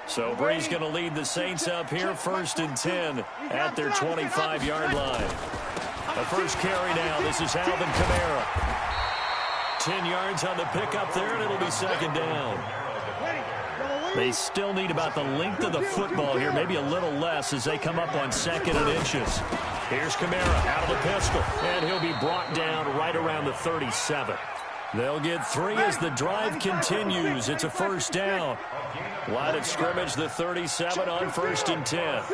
So Bree's going to lead the Saints up here, 1st and 10 at their 25-yard line. The first carry now. This is Alvin Kamara. 10 yards on the pickup there, and it'll be 2nd down. They still need about the length of the football here, maybe a little less as they come up on 2nd and inches. Here's Kamara out of the pistol, and he'll be brought down right around the 37. They'll get 3 as the drive continues. It's a 1st down. Line of scrimmage, the 37 on 1st and 10.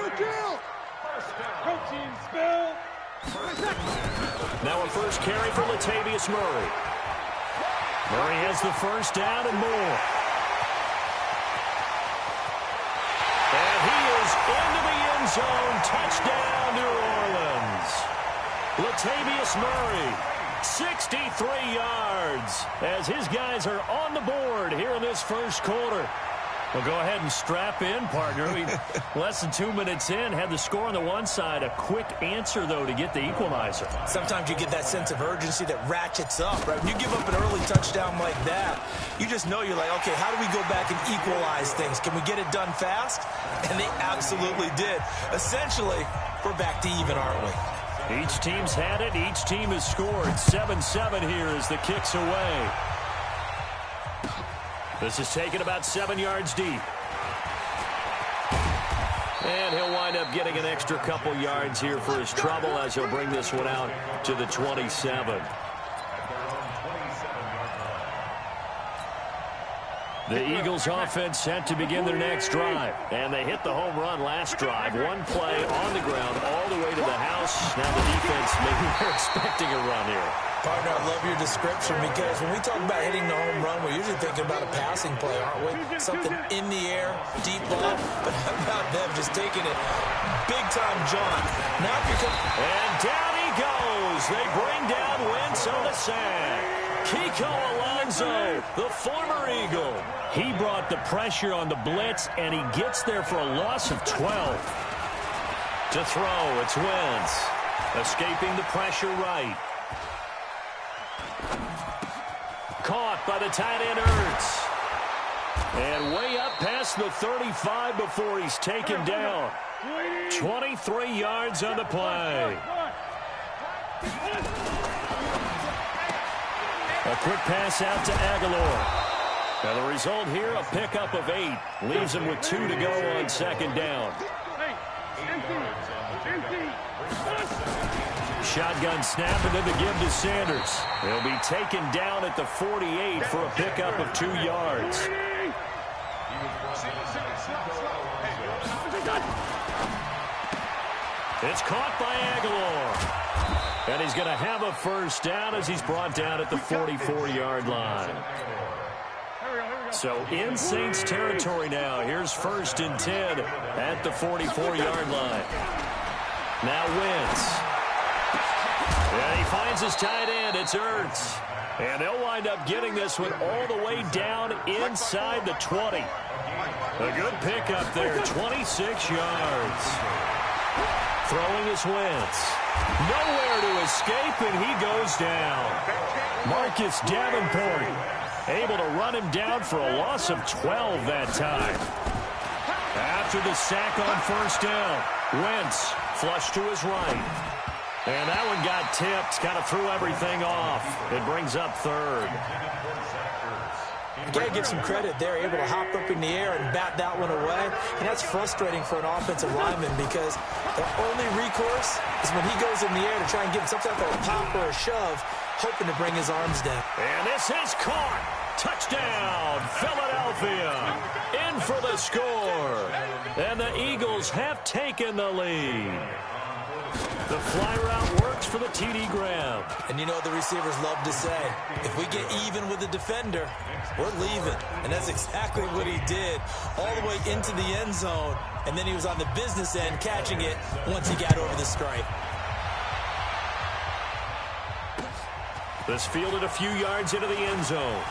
Now a first carry for Latavius Murray. Murray has the 1st down and more. And he is into the end zone. Touchdown, New Orleans. Latavius Murray, 63 yards, as his guys are on the board here in this first quarter. Well, go ahead and strap in, partner. Less than 2 minutes in, had the score on the one side. A quick answer, though, to get the equalizer. Sometimes you get that sense of urgency that ratchets up, right? When you give up an early touchdown like that, you just know you're like, okay, how do we go back and equalize things? Can we get it done fast? And they absolutely did. Essentially, we're back to even, aren't we? Each team's had it. Each team has scored. 7-7 here as the kick's away. This is taken about 7 yards deep. And he'll wind up getting an extra couple yards here for his trouble as he'll bring this one out to the 27. The Eagles offense set to begin their next drive. And they hit the home run last drive. One play on the ground all the way to the house. Now the defense, maybe they're expecting a run here. Partner, I love your description because when we talk about hitting the home run, we're usually thinking about a passing play, aren't we? Something in the air, deep ball. But how about them just taking it big-time jaunt? Now if you come... And down he goes. They bring down Wentz on the sack. Kiko Alonso, the former Eagle. He brought the pressure on the blitz, and he gets there for a loss of 12. To throw, it's Wentz. Escaping the pressure right. Caught by the tight end Ertz. And way up past the 35 before he's taken down. 23 yards on the play. A quick pass out to Aguilar. Now the result here, a pickup of 8. Leaves him with 2 to go on 2nd down. Shotgun snap and then the give to Sanders. He'll be taken down at the 48 for a pickup of 2 yards. It's caught by Aguilar. And he's going to have a 1st down as he's brought down at the 44-yard line. So in Saints territory now. Here's 1st and 10 at the 44-yard line. Now Wentz. And he finds his tight end. It's Ertz. And they'll wind up getting this one all the way down inside the 20. A good pickup there, 26 yards. Throwing is Wentz. Nowhere to escape, and he goes down. Marcus Davenport able to run him down for a loss of 12 that time. After the sack on 1st down, Wentz flush to his right. And that one got tipped, kind of threw everything off. It brings up 3rd. You got to give some credit. They're able to hop up in the air and bat that one away. And that's frustrating for an offensive lineman because their only recourse is when he goes in the air to try and give him some type of a pop or a shove, hoping to bring his arms down. And this is caught. Touchdown, Philadelphia. In for the score. And the Eagles have taken the lead. The fly route works for the TD Graham. And you know what the receivers love to say? If we get even with the defender, we're leaving. And that's exactly what he did. All the way into the end zone. And then he was on the business end catching it once he got over the stripe. This fielded a few yards into the end zone.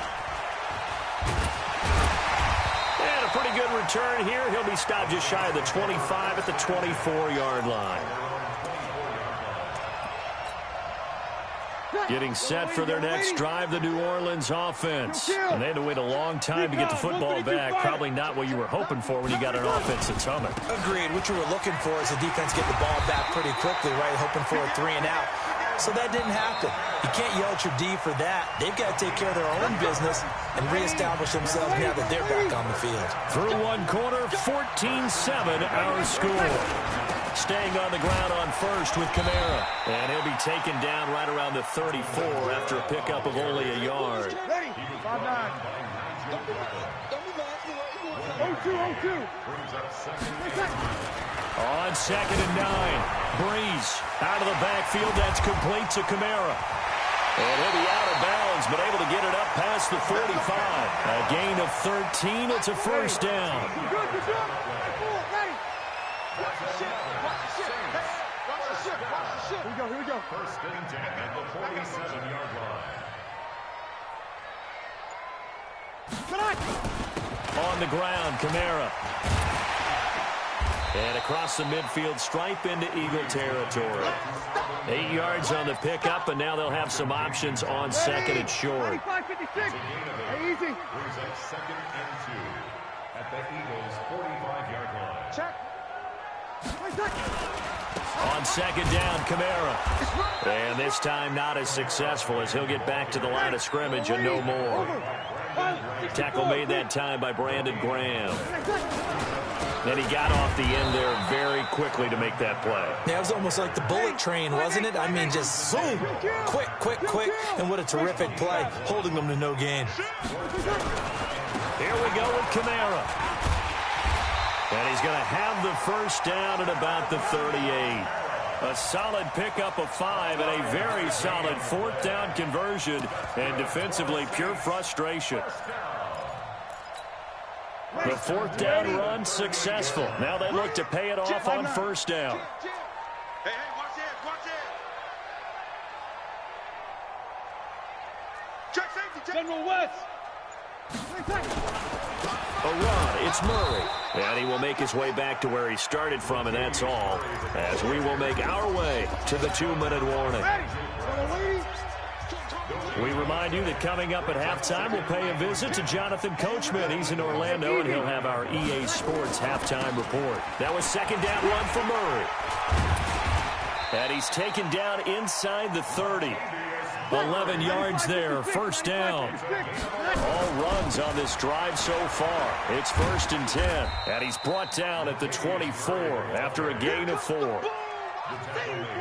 And a pretty good return here. He'll be stopped just shy of the 25 at the 24-yard line. Getting set for their next drive, the New Orleans offense. And they had to wait a long time to get the football back. Probably not what you were hoping for when you got an offense that's humming. Agreed. What you were looking for is the defense get the ball back pretty quickly, right? Hoping for a 3-and-out. So that didn't happen. You can't yell at your D for that. They've got to take care of their own business and reestablish themselves now that they're back on the field. Through one quarter, 14-7 our score. Staying on the ground on first with Kamara. And he'll be taken down right around the 34 after a pickup of only a yard. Ready? 5-9. 0-2. On 2nd and 9. Breeze out of the backfield. That's complete to Kamara. And he'll be out of bounds, but able to get it up past the 45. A gain of 13. It's a first down. Good job. Ready? Watch the ship. Here we go. First and 10 at the 47-yard line. On the ground, Kamara. And across the midfield stripe into Eagle territory. 8 yards on the pickup, and now they'll have some options on 2nd and short. 55-56. Easy. Brings up 2nd and 2 at the Eagles' 45-yard line. Check. On 2nd down, Kamara. And this time not as successful as he'll get back to the line of scrimmage and no more. Tackle made that time by Brandon Graham. And he got off the end there very quickly to make that play. Yeah, it was almost like the bullet train, wasn't it? I mean, just zoom, quick, and what a terrific play, holding them to no gain. Here we go with Kamara. And he's going to have the first down at about the 38. A solid pickup of 5 and a very solid 4th down conversion. And defensively, pure frustration. The 4th down run successful. Now they look to pay it off on first down. Hey, watch it. Check safety. General West. A run, it's Murray. And he will make his way back to where he started from, and that's all. As we will make our way to the 2-minute warning. We remind you that coming up at halftime, we'll pay a visit to Jonathan Coachman. He's in Orlando, and he'll have our EA Sports halftime report. That was 2nd down run for Murray. And he's taken down inside the 30. 11 yards there, first down. All runs on this drive so far. It's 1st and 10. And he's brought down at the 24 after a gain of 4.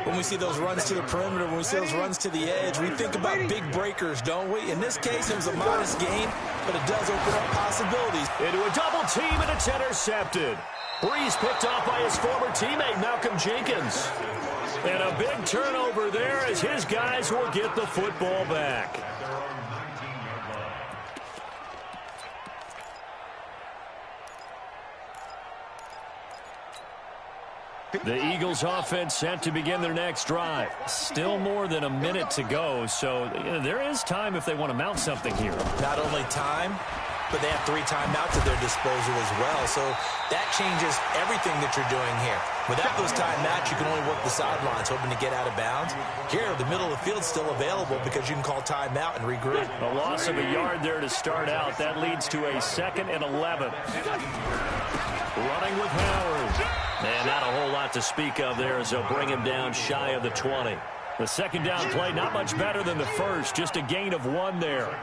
When we see those runs to the perimeter, when we see those runs to the edge, we think about big breakers, don't we? In this case, it was a modest gain, but it does open up possibilities. Into a double team, and it's intercepted. Breeze picked off by his former teammate, Malcolm Jenkins. And a big turnover there as his guys will get the football back. The Eagles offense set to begin their next drive. Still more than a minute to go, so there is time if they want to mount something here. Not only time, but they have 3 timeouts at their disposal as well, so that changes everything that you're doing here. Without those timeouts, you can only work the sidelines, hoping to get out of bounds. Here, the middle of the field's still available because you can call timeout and regroup. A loss of a yard there to start out. That leads to a 2nd and 11. Running with Howard. And not a whole lot to speak of there as they'll bring him down shy of the 20. The 2nd down play, not much better than the first, just a gain of 1 there.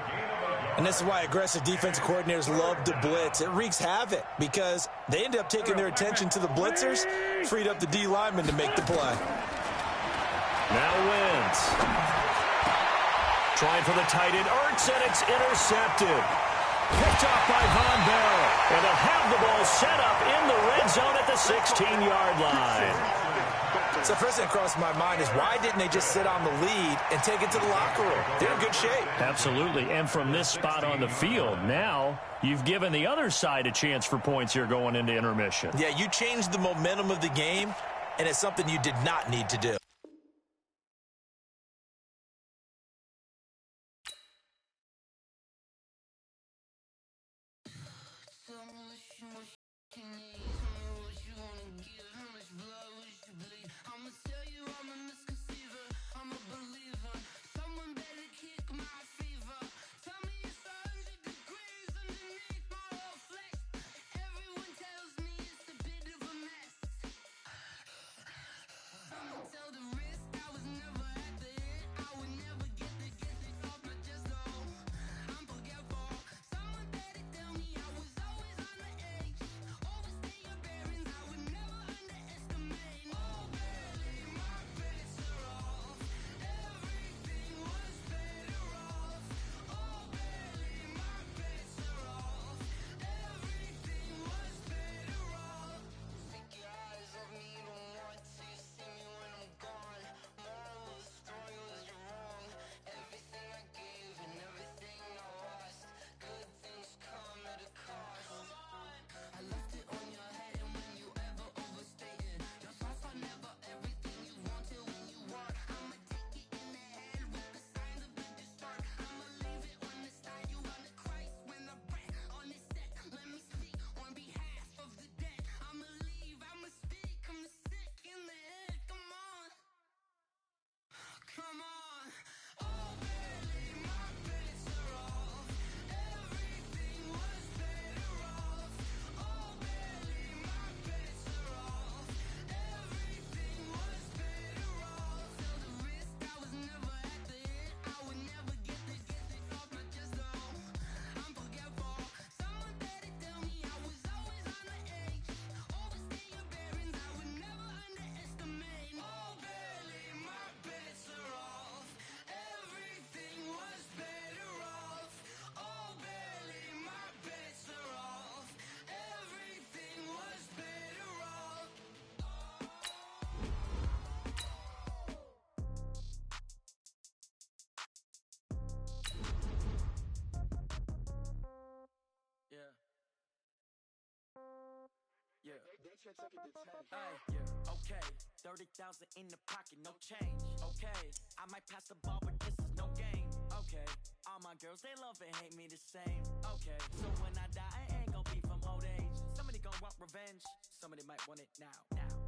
And this is why aggressive defensive coordinators love to blitz. It wreaks havoc because they end up taking their attention to the blitzers, freed up the D lineman to make the play. Now Wentz. Trying for the tight end, Ertz, and it's intercepted. Picked off by Von Bell. And they'll have the ball set up in the red zone at the 16-yard line. So first thing that crossed my mind is why didn't they just sit on the lead and take it to the locker room? They're in good shape. Absolutely. And from this spot on the field, now you've given the other side a chance for points here going into intermission. Yeah, you changed the momentum of the game, and it's something you did not need to do. I'ma tell you I'm a misconceiver, I'm a believer. Someone Okay, 30,000 in the pocket, no change. Okay, I might pass the ball, but this is no game. Okay, all my girls, they love and hate me the same. Okay, so when I die, I ain't gon' be from old age. Somebody gon' want revenge, somebody might want it now.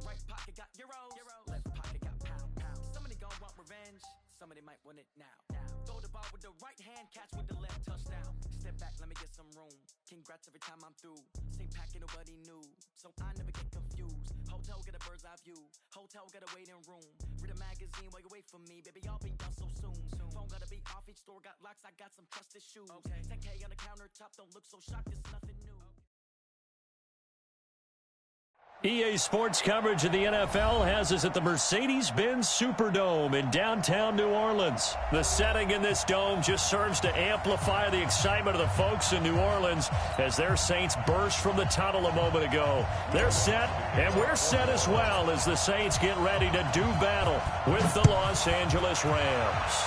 Right pocket got euros, left pocket got pounds. Somebody gon' want revenge, somebody might want it now. Throw the ball with the right hand, catch with the left, touchdown. Step back, let me get some room. Congrats every time I'm through. Same packet, nobody knew, so I never get confused. Hotel get a bird's eye view. Hotel got a waiting room. Read a magazine while you wait for me, baby. I'll be done so soon. Phone gotta be off. Each store got locks. I got some trusted shoes. 10K on the countertop. Don't look so shocked. It's nothing new. EA Sports coverage of the NFL has us at the Mercedes-Benz Superdome in downtown New Orleans. The setting in this dome just serves to amplify the excitement of the folks in New Orleans as their Saints burst from the tunnel a moment ago. They're set, and we're set as well as the Saints get ready to do battle with the Los Angeles Rams.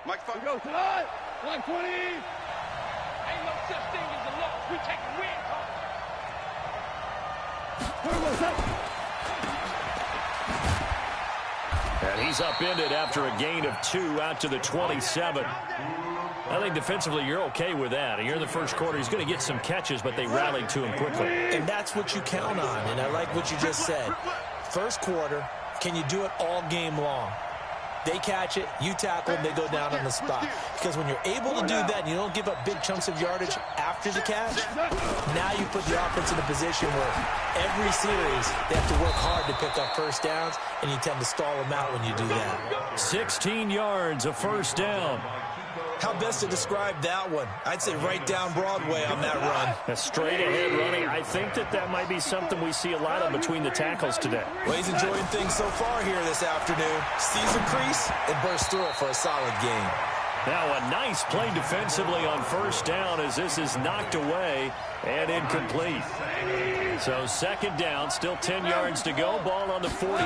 Mike, fuck. Go tonight. 120. Ain't no such thing as a loss. We take a win. And he's upended after a gain of 2 out to the 27. I think defensively you're okay with that. And you're in the first quarter. He's going to get some catches, but they rallied to him quickly. And that's what you count on, and I like what you just said. First quarter, can you do it all game long? They catch it, you tackle them, they go down on the spot. Because when you're able to do that and you don't give up big chunks of yardage after the catch, now you put the offense in a position where every series they have to work hard to pick up first downs, and you tend to stall them out when you do that. 16 yards, a first down. How best to describe that one? I'd say right down Broadway on that run. A straight-ahead running. I think that might be something we see a lot of between the tackles today. Well, he's enjoying things so far here this afternoon. Sees a crease and bursts through it for a solid gain. Now a nice play defensively on first down as this is knocked away and incomplete. So second down, still 10 yards to go. Ball on the 43.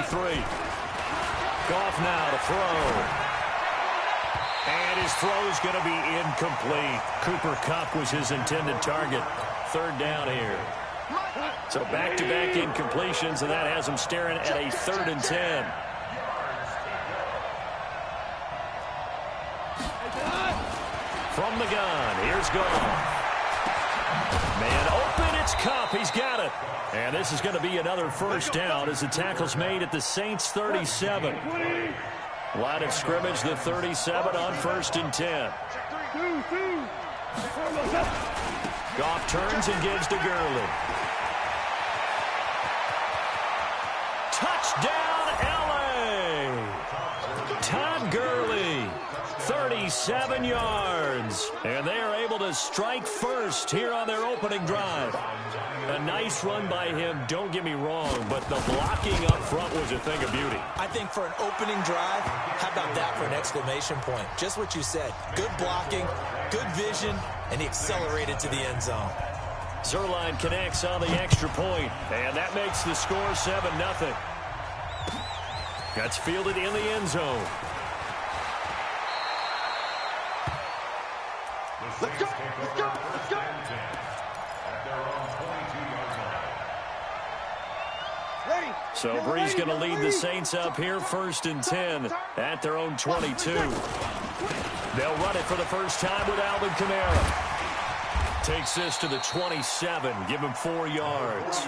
Goff now to throw. And his throw is going to be incomplete. Cooper Kupp was his intended target. Third down here. So back-to-back incompletions, and that has him staring at a 3rd and 10. From the gun, here's Goff. Man open, it's Kupp. He's got it. And this is going to be another first down as the tackle's made at the Saints' 37. Line of scrimmage, the 37 on 1st and 10. Goff turns and gives to Gurley. Touchdown, L.A. Todd Gurley, 37 yards. And they are able to strike first here on their opening drive. A nice run by him, don't get me wrong, but the blocking up front was a thing of beauty. I think for an opening drive, how about that for an exclamation point? Just what you said. Good blocking, good vision, and he accelerated to the end zone. Zerline connects on the extra point, and that makes the score 7-0. That's fielded in the end zone. Let's go! Let's go! Let's go! So Bree's going to lead the Saints up here, 1st and 10 at their own 22. They'll run it for the first time with Alvin Kamara. Takes this to the 27, give him 4 yards.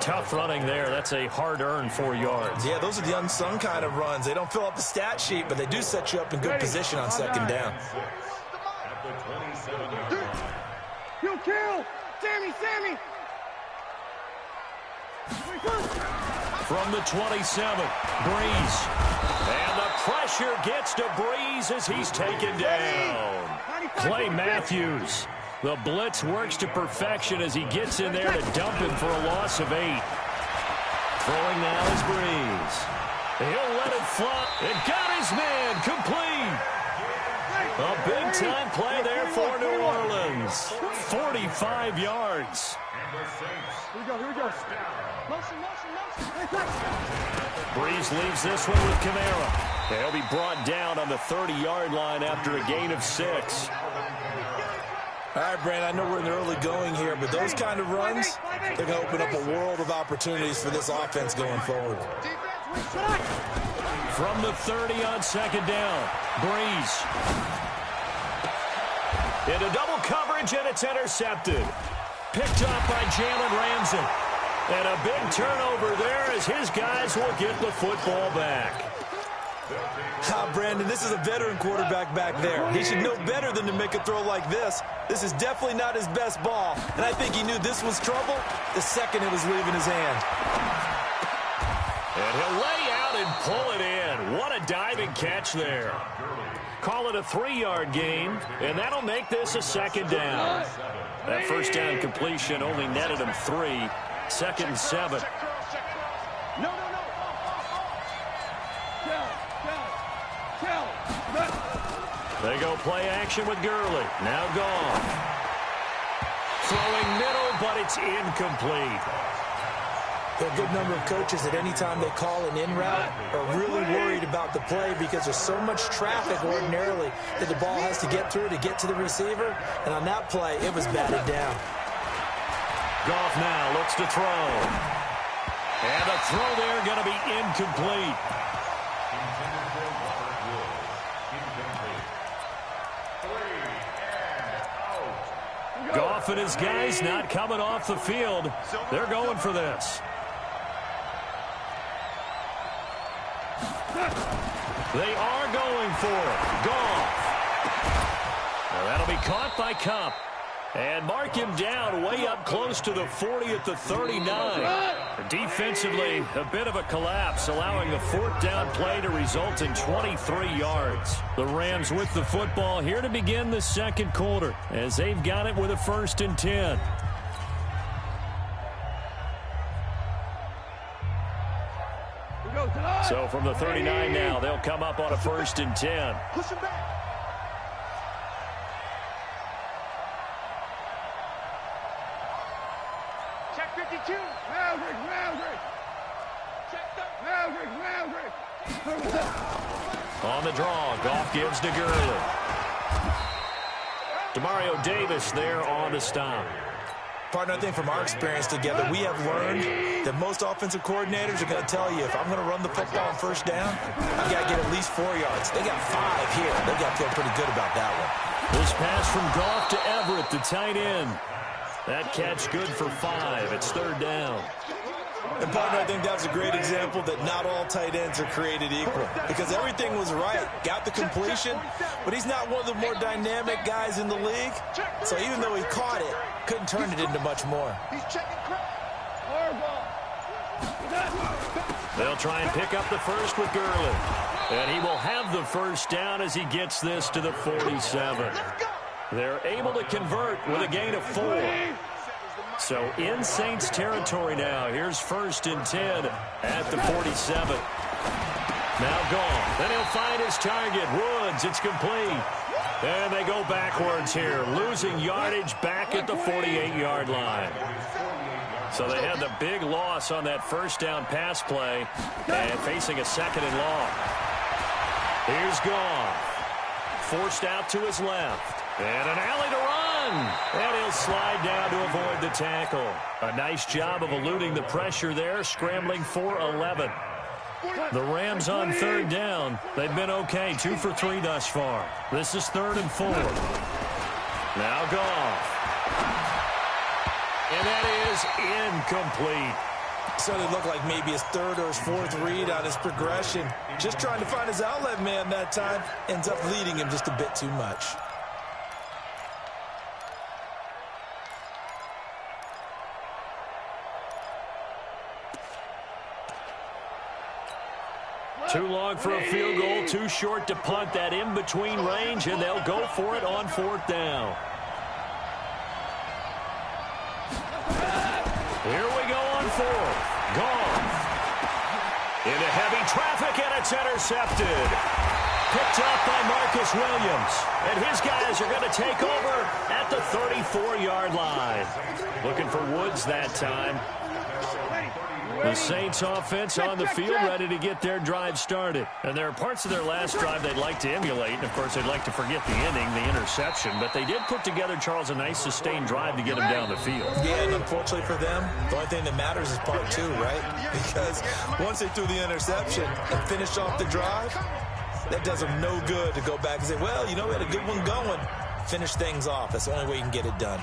tough running there. That's a hard-earned 4 yards. Yeah, those are the unsung kind of runs. They don't fill up the stat sheet, but they do set you up in good position on second down. At the 27-yard line. Kill! Sammy! From the 27, Breeze. And the pressure gets to Breeze as he's taken down. Clay Matthews. The blitz works to perfection as he gets in there to dump him for a loss of 8. Throwing now is Breeze. He'll let it fly. And got his man complete. A big-time play there for New Orleans. 45 yards. Here we go. Motion. Breeze leaves this one with Kamara. He'll be brought down on the 30-yard line after a gain of 6. All right, Brandon, I know we're in the early going here, but those kind of runs, they're going to open up a world of opportunities for this offense going forward. From the 30 on second down, Breeze. Into double coverage, and it's intercepted. Picked up by Jalen Ramsey. And a big turnover there as his guys will get the football back. Brandon, this is a veteran quarterback back there. He should know better than to make a throw like this. This is definitely not his best ball, and I think he knew this was trouble the second it was leaving his hand. And he'll lay out and pull it in. What a diving catch there. Call it a 3-yard gain, and that'll make this a second down. That first down completion only netted him 3. Second and 7. No. They go play action with Gurley. Now gone. Throwing middle, but it's incomplete. There are a good number of coaches at any time they call an in route are really worried about the play because there's so much traffic ordinarily that the ball has to get through to get to the receiver. And on that play, it was batted down. Goff now looks to throw. And the throw there going to be incomplete. Goff and his guys not coming off the field. They're going for this. They are going for it. Goff. Now that'll be caught by Kupp. And mark him down way up close to the 40 at the 39. Defensively, a bit of a collapse, allowing the 4th down play to result in 23 yards. The Rams with the football here to begin the second quarter as they've got it with a 1st and 10. So from the 39 now, they'll come up on a 1st and 10. Push him back. Check 52. Maverick. Check On the draw, Goff gives to Gurley. Demario Davis there on the stop. Partner, I think from our experience together, we have learned that most offensive coordinators are going to tell you, if I'm going to run the football on 1st down, I've got to get at least 4 yards. They got 5 here. They got to feel pretty good about that one. This pass from Goff to Everett, the tight end. That catch good for 5. It's 3rd down. And, partner, I think that's a great example that not all tight ends are created equal because everything was right. Got the completion, but he's not one of the more dynamic guys in the league. So even though he caught it, couldn't turn it into much more. They'll try and pick up the first with Gurley. And he will have the 1st down as he gets this to the 47. They're able to convert with a gain of 4. So in Saints territory now. Here's 1st and 10 at the 47. Now gone. Then he'll find his target. Woods, it's complete. And they go backwards here, losing yardage back at the 48-yard line. So they had the big loss on that 1st down pass play and facing a 2nd and long. Here's Goff. Forced out to his left. And an alley to run. And he'll slide down to avoid the tackle. A nice job of eluding the pressure there, scrambling for 11. The Rams on 3rd down. They've been okay, 2 for 3 thus far. This is 3rd and 4. Now Goff. And that is incomplete. Certainly looked like maybe his third or his fourth read on his progression. Just trying to find his outlet man that time. Ends up leading him just a bit too much. Too long for a field goal, too short to punt. That in-between range, and they'll go for it on 4th down. Here we go on 4th. Gone. Into heavy traffic, and it's intercepted. Picked up by Marcus Williams. And his guys are going to take over at the 34-yard line. Looking for Woods that time. The Saints offense on the field, ready to get their drive started. And there are parts of their last drive they'd like to emulate. And, of course, they'd like to forget the ending, the interception. But they did put together, Charles, a nice sustained drive to get him down the field. Yeah, and unfortunately for them, the only thing that matters is part 2, right? Because once they threw the interception and finished off the drive, that does them no good to go back and say, well, you know, we had a good one going. Finish things off. That's the only way you can get it done.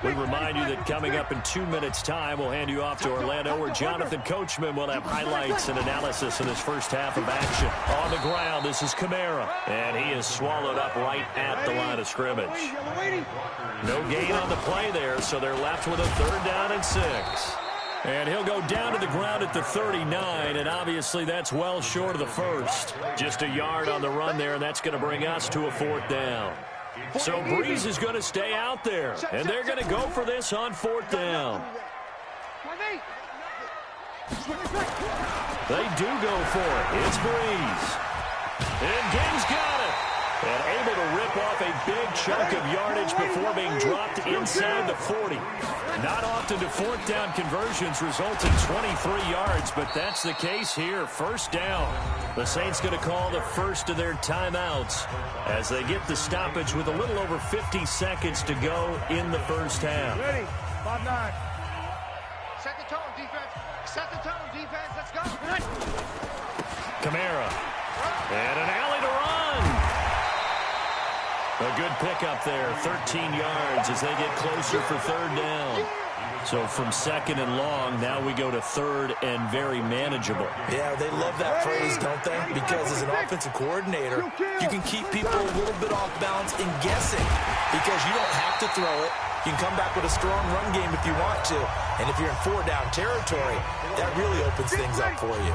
We remind you that coming up in 2 minutes' time, we'll hand you off to Orlando, where Jonathan Coachman will have highlights and analysis in this first half of action. On the ground, this is Kamara, and he is swallowed up right at the line of scrimmage. No gain on the play there, so they're left with a 3rd down and 6. And he'll go down to the ground at the 39, and obviously that's well short of the first. Just a yard on the run there, and that's going to bring us to a 4th down. So Breeze is going to stay out there, and they're going to go for this on 4th down. They do go for it. It's Breeze. And Gibbs got it. And able to rip off a big chunk of yardage before being dropped inside the 40. Not often do 4th down conversions result in 23 yards, but that's the case here. 1st down. The Saints going to call the first of their timeouts as they get the stoppage with a little over 50 seconds to go in the first half. Ready, 5-9. Set the tone, defense. Set the tone, defense. Let's go. Kamara. And an alley to run. A good pickup there, 13 yards as they get closer for 3rd down. So from 2nd and long, now we go to 3rd and very manageable. Yeah, they love that phrase, don't they? Because as an offensive coordinator, you can keep people a little bit off balance and guessing because you don't have to throw it. You can come back with a strong run game if you want to. And if you're in 4-down territory, that really opens things up for you.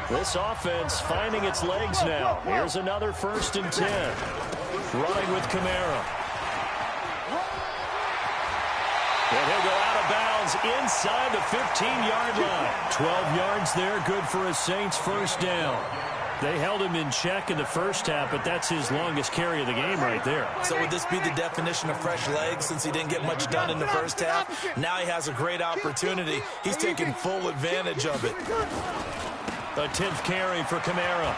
This offense finding its legs now. Here's another 1st and 10. Running with Kamara. And he'll go out of bounds inside the 15-yard line. 12 yards there, good for a Saints 1st down. They held him in check in the first half, but that's his longest carry of the game right there. So would this be the definition of fresh legs since he didn't get much done in the first half? Now he has a great opportunity. He's taking full advantage of it. A 10th carry for Kamara.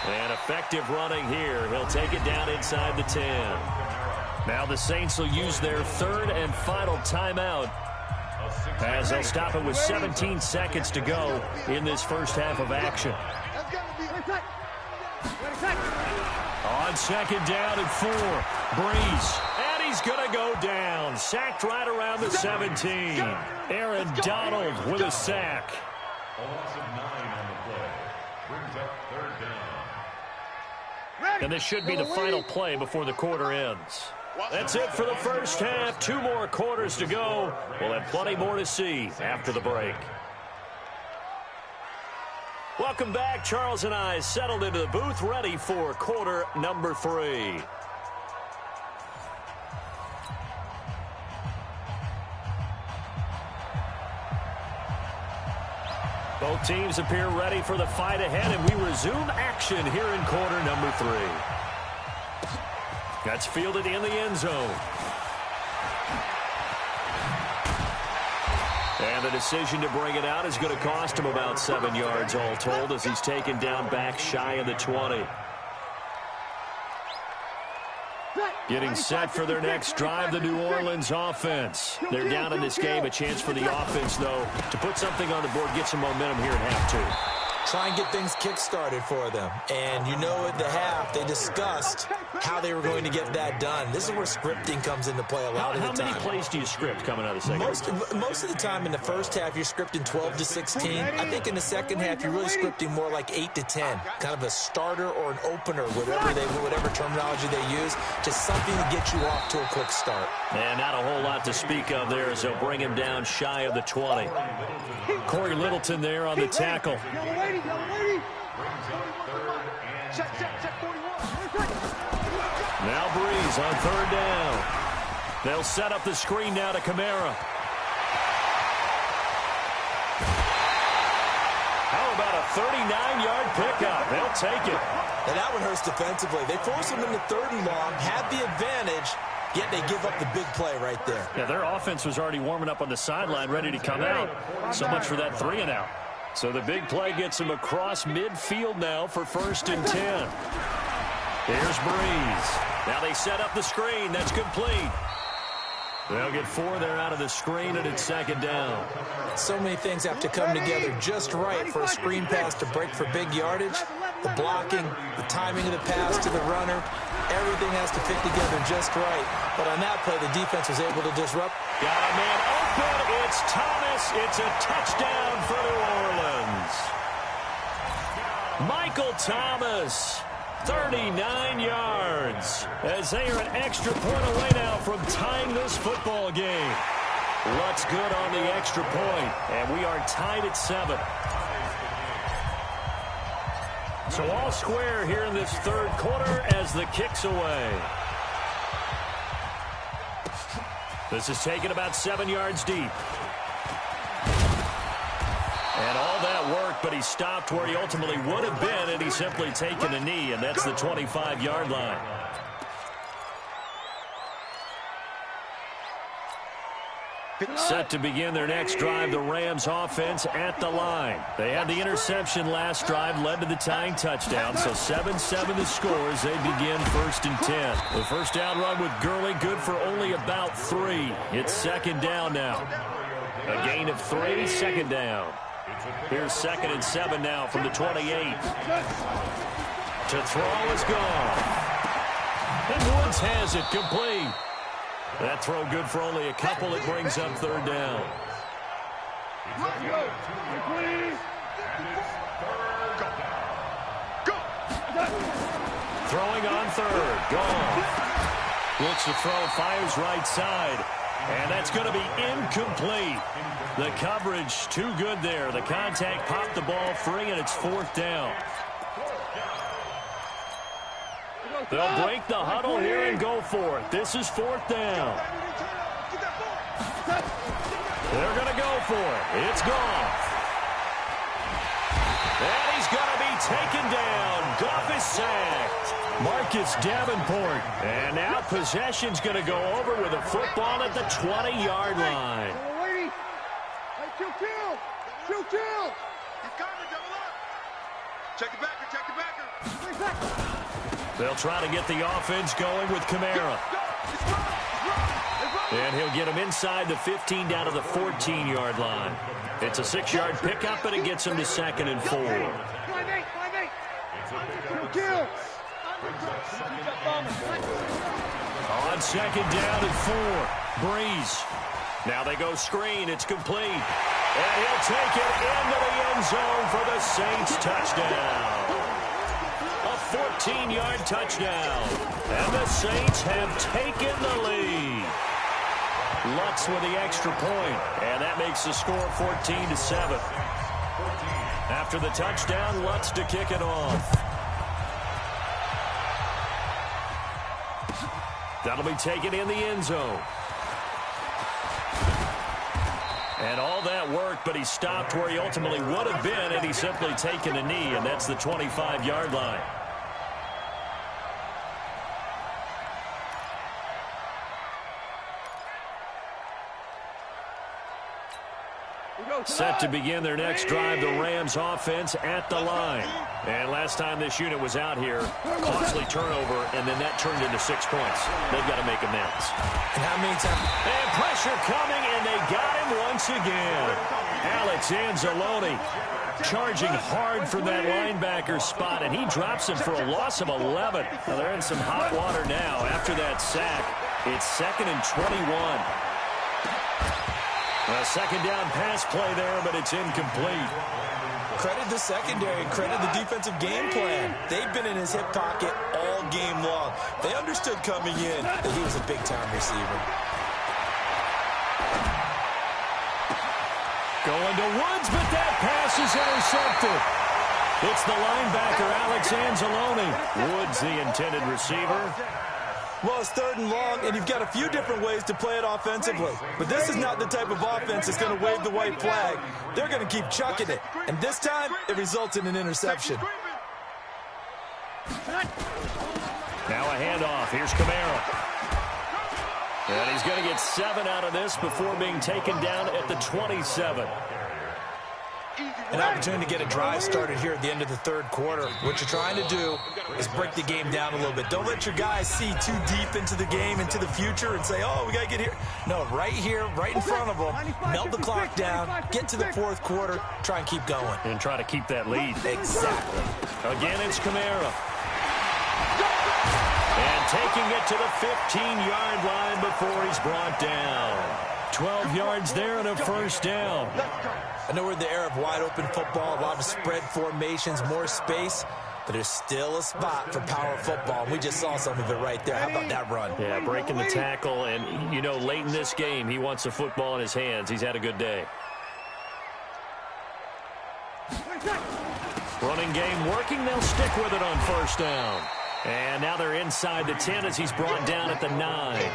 And effective running here. He'll take it down inside the 10. Now the Saints will use their 3rd and final timeout as they'll stop it with 17 seconds to go in this first half of action. On 2nd down and 4, Breeze. And he's going to go down. Sacked right around the 17. Aaron Donald with a sack. A loss of 9 on the play. Brings up 3rd down. And this should be the final play before the quarter ends. That's it for the first half. 2 more quarters to go. We'll have plenty more to see after the break. Welcome back. Charles and I settled into the booth, ready for quarter number 3. Both teams appear ready for the fight ahead, and we resume action here in quarter number 3. That's fielded in the end zone. And the decision to bring it out is going to cost him about 7 yards all told as he's taken down back shy of the 20. Getting set for their next drive, the New Orleans offense. They're down in this game. A chance for the offense, though, to put something on the board, get some momentum here in half 2. try and get things kick-started for them. And you know at the half, they discussed how they were going to get that done. This is where scripting comes into play a lot of the time. How many plays do you script coming out of the second? Most of the time in the first half, you're scripting 12 to 16. I think in the second half, you're really scripting more like 8 to 10. Kind of a starter or an opener, whatever terminology they use. Just something to get you off to a quick start. And not a whole lot to speak of there as they'll bring him down shy of the 20. Corey Littleton there on the tackle. Now Breeze on third down. They'll set up the screen now to Kamara. How about a 39-yard pickup? They'll take it. And that one hurts defensively. They force him into third and long, have the advantage, yet they give up the big play right there. Yeah, their offense was already warming up on the sideline, ready to come out. So much for that 3-and-out. So the big play gets him across midfield now for 1st and 10. Here's Breeze. Now they set up the screen. That's complete. They'll get 4 there out of the screen, and it's 2nd down. So many things have to come together just right for a screen pass to break for big yardage. The blocking, the timing of the pass to the runner, everything has to fit together just right. But on that play, the defense was able to disrupt. Got a man open. It's Thomas. It's a touchdown for New Orleans. Michael Thomas. 39 yards as they are an extra point away now from tying this football game. Lutz good on the extra point, and we are tied at 7. So all square here in this third quarter as the kick's away. This is taken about 7 yards deep. And all that worked, but he stopped where he ultimately would have been, and he's simply taken a knee, and that's the 25-yard line. Set to begin their next drive, the Rams offense at the line. They had the interception last drive, led to the tying touchdown, so 7-7 the score as they begin 1st and 10. The first down run with Gurley, good for only about 3. It's 2nd down now. A gain of 3, 2nd down. Here's 2nd and 7 now from the 28. To throw is gone. And Woods has it complete. That throw good for only a couple. It brings up 3rd down. Throwing on 3rd. Gone. Looks to throw, fires right side. And that's going to be incomplete. The coverage too good there. The contact popped the ball free, and it's 4th down. They'll break the huddle here and go for it. This is 4th down. They're going to go for it. It's Goff. And he's going to be taken down. Goff is sacked. Marcus Davenport. And now possession's going to go over with a football at the 20-yard line. Kill. He's coming, double up. Check the backer. They'll try to get the offense going with Kamara. And he'll get him inside the 15 down to the 14-yard line. It's a 6-yard pickup, but it gets him to 2nd and 4. On 2nd down and 4. Breeze. Now they go screen. It's complete. And he'll take it into the end zone for the Saints touchdown. A 14-yard touchdown. And the Saints have taken the lead. Lutz with the extra point. And that makes the score 14-7. After the touchdown, Lutz to kick it off. That'll be taken in the end zone. And all that worked, but he stopped where he ultimately would have been, and he's simply taken a knee, and that's the 25-yard line. Set to begin their next drive, the Rams offense at the line. And last time this unit was out here, costly turnover, and then that turned into 6 points. They've got to make amends. And how many times? And pressure coming, and they got him once again. Alex Anzalone charging hard from that linebacker spot, and he drops him for a loss of 11. Now, they're in some hot water now. After that sack, it's 2nd and 21. A second down pass play there, but it's incomplete. Credit the secondary, credit the defensive game plan. They've been in his hip pocket all game long. They understood coming in that he was a big-time receiver. Going to Woods, but that pass is intercepted. It's the linebacker, Alex Anzalone. Woods, the intended receiver. Well, it's 3rd and long, and you've got a few different ways to play it offensively. But this is not the type of offense that's going to wave the white flag. They're going to keep chucking it. And this time, it results in an interception. Now a handoff. Here's Kamara. And he's going to get 7 out of this before being taken down at the 27. An opportunity to get a drive started here at the end of the 3rd quarter. What you're trying to do is break the game down a little bit. Don't let your guys see too deep into the game, into the future, and say, oh, we got to get here. No, right here, right in front of them, melt the clock down, get to the 4th quarter, try and keep going. And try to keep that lead. Exactly. Again, it's Kamara. And taking it to the 15-yard line before he's brought down. 12 yards there and a first down. I know we're in the era of wide-open football, a lot of spread formations, more space, but there's still a spot for power football. We just saw some of it right there. How about that run? Yeah, breaking the tackle, and, you know, late in this game, he wants the football in his hands. He's had a good day. Running game working. They'll stick with it on first down. And now they're inside the 10 as he's brought down at the 9.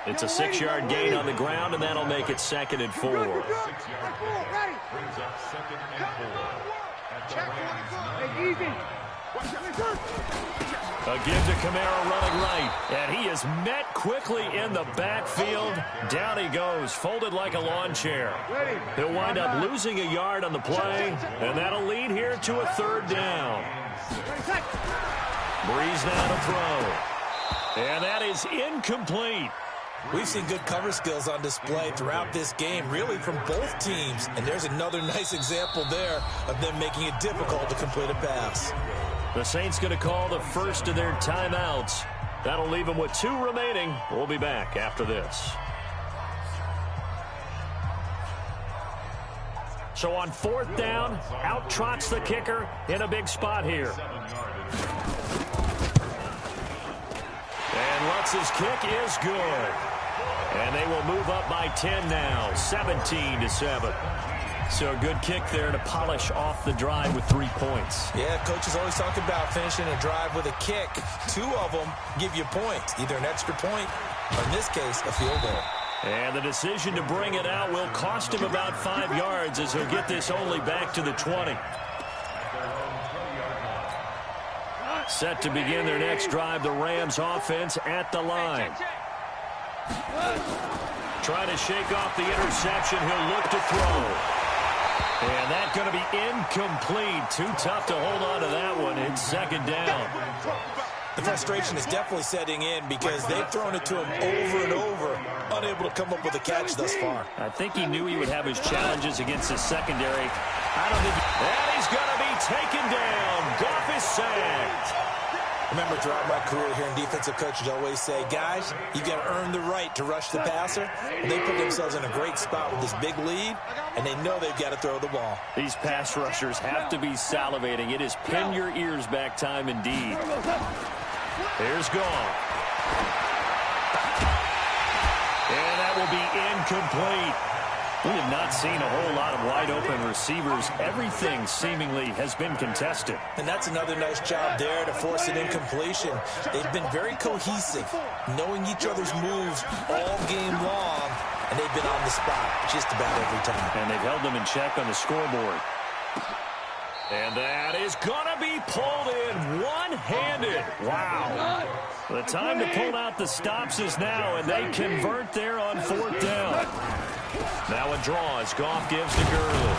It's a 6-yard gain on the ground, and that'll make it 2nd and 4. Brings up 2nd and 4. A give to Kamara running right, and he is met quickly in the backfield. Down he goes, folded like a lawn chair. He'll wind up losing a yard on the play, and that'll lead here to a 3rd down. Breeze now to throw. And that is incomplete. We've seen good cover skills on display throughout this game, really from both teams. And there's another nice example there of them making it difficult to complete a pass. The Saints going to call the first of their timeouts. That'll leave them with 2 remaining. We'll be back after this. So on 4th down, out trots the kicker in a big spot here. And Lutz's kick is good. And they will move up by 10 now, 17-7. So a good kick there to polish off the drive with 3 points. Yeah, coaches always talk about finishing a drive with a kick. 2 of them give you points, either an extra point or, in this case, a field goal. And the decision to bring it out will cost him about 5 yards as he'll get this only back to the 20. Set to begin their next drive, the Rams offense at the line. Trying to shake off the interception. He'll look to throw. And that's going to be incomplete. Too tough to hold on to that one. It's 2nd down. The frustration is definitely setting in because they've thrown it to him over and over, unable to come up with a catch thus far. I think he knew he would have his challenges against his secondary. I don't think... And he's going to be taken down. Goff is sacked. Remember, throughout my career here in defensive coaches always say, guys, you got to earn the right to rush the passer. And they put themselves in a great spot with this big lead, and they know they've got to throw the ball. These pass rushers have to be salivating. It is pin your ears back time indeed. Here's Goff. And that will be incomplete. We have not seen a whole lot of wide-open receivers. Everything seemingly has been contested. And that's another nice job there to force an incompletion. They've been very cohesive, knowing each other's moves all game long, and they've been on the spot just about every time. And they've held them in check on the scoreboard. And that is going to be pulled in one-handed. Wow. The time to pull out the stops is now, and they convert there on 4th down. Now a draw as Goff gives to Gurley.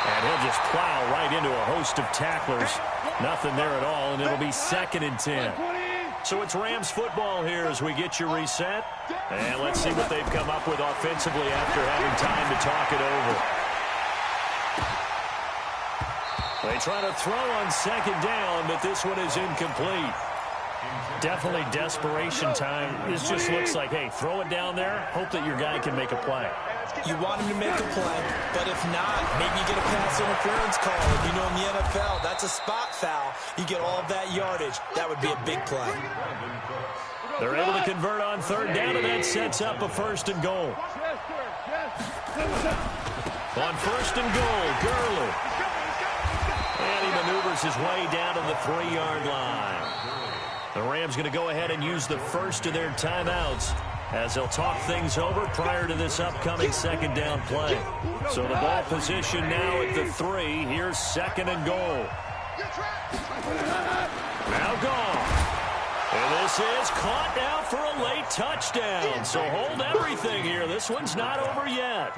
And he'll just plow right into a host of tacklers. Nothing there at all, and it'll be 2nd and 10. So it's Rams football here as we get you reset. And let's see what they've come up with offensively after having time to talk it over. They try to throw on second down, but this one is incomplete. Definitely desperation time. This just looks like, hey, throw it down there, hope that your guy can make a play. You want him to make a play, but if not, maybe you get a pass interference call. And you know in the NFL, that's a spot foul. You get all of that yardage. That would be a big play. They're able to convert on third down, and that sets up a first and goal. On first and goal, Gurley. And he maneuvers his way down to the 3-yard line. The Rams going to go ahead and use the first of their timeouts as they'll talk things over prior to this upcoming second down play. So the ball position now at the 3. Here's second and goal. Now gone. And this is caught now for a late touchdown. So hold everything here. This one's not over yet.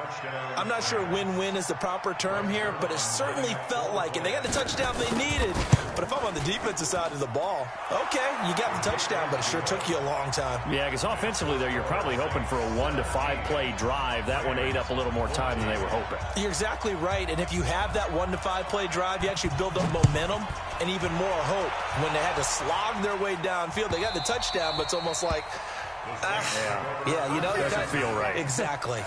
I'm not sure win-win is the proper term here, but it certainly felt like it. They got the touchdown they needed. But if I'm on the defensive side of the ball, okay, you got the touchdown, but it sure took you a long time. Yeah, because offensively there, you're probably hoping for a 1 to 5 play drive. That one ate up a little more time than they were hoping. You're exactly right. And if you have that 1 to 5 play drive, you actually build up momentum and even more hope. When they had to slog their way downfield, they got the touchdown, but it's almost like, yeah, you know, it doesn't feel right. Exactly.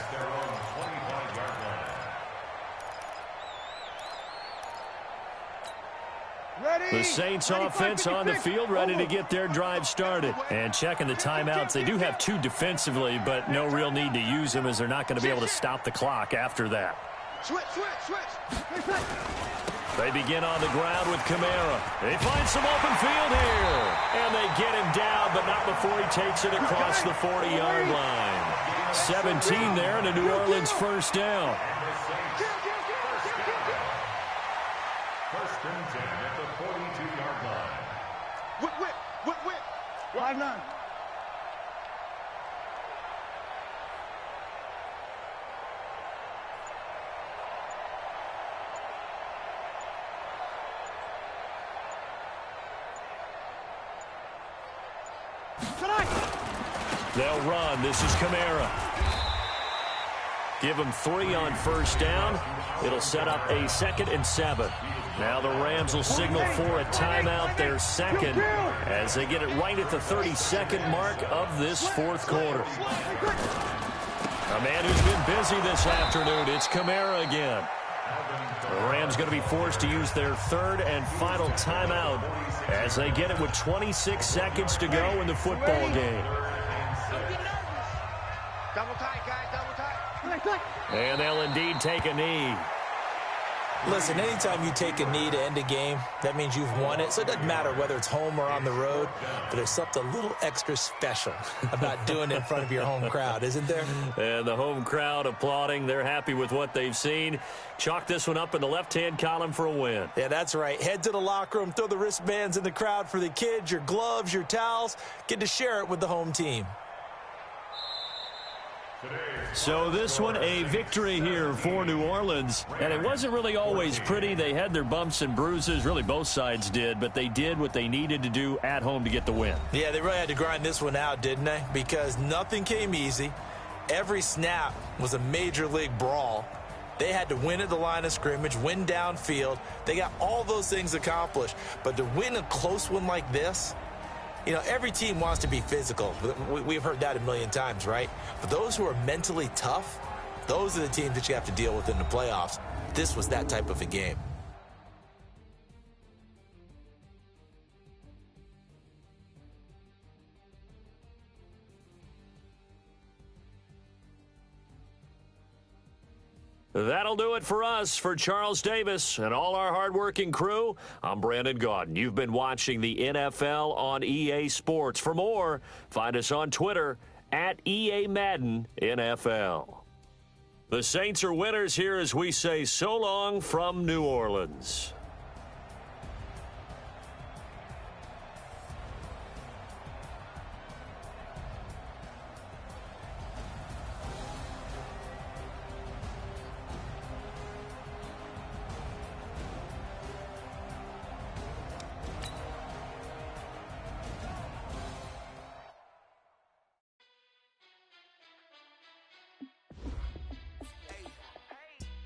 The Saints offense on the field, ready to get their drive started. And checking the timeouts, they do have 2 defensively, but no real need to use them as they're not going to be able to stop the clock after that. Switch. They begin on the ground with Kamara. They find some open field here. And they get him down, but not before he takes it across the 40-yard line. 17 there and a New Orleans first down. First and 10 at the 42-yard line. Whip. 5-9. They'll run. This is Kamara. Give him 3 on first down. It'll set up a 2nd and 7. Now the Rams will signal for a timeout, their second, as they get it right at the 32nd mark of this 4th quarter. A man who's been busy this afternoon, it's Kamara again. The Rams going to be forced to use their 3rd and final timeout as they get it with 26 seconds to go in the football game. Double tight, guys, double tight. And they'll indeed take a knee. Listen, anytime you take a knee to end a game, that means you've won it. So it doesn't matter whether it's home or on the road, but there's something a little extra special about doing it in front of your home crowd, isn't there? And the home crowd applauding. They're happy with what they've seen. Chalk this one up in the left-hand column for a win. Yeah, that's right. Head to the locker room, throw the wristbands in the crowd for the kids, your gloves, your towels. Get to share it with the home team. So this one, a victory here for New Orleans. And it wasn't really always pretty. They had their bumps and bruises. Really, both sides did. But they did what they needed to do at home to get the win. Yeah, they really had to grind this one out, didn't they? Because nothing came easy. Every snap was a major league brawl. They had to win at the line of scrimmage, win downfield. They got all those things accomplished. But to win a close one like this, you know, every team wants to be physical. We've heard that a million times, right? But those who are mentally tough, those are the teams that you have to deal with in the playoffs. This was that type of a game. That'll do it for us. For Charles Davis and all our hardworking crew, I'm Brandon Gaudin. You've been watching the NFL on EA Sports. For more, find us on Twitter at EA Madden NFL. The Saints are winners here as we say so long from New Orleans.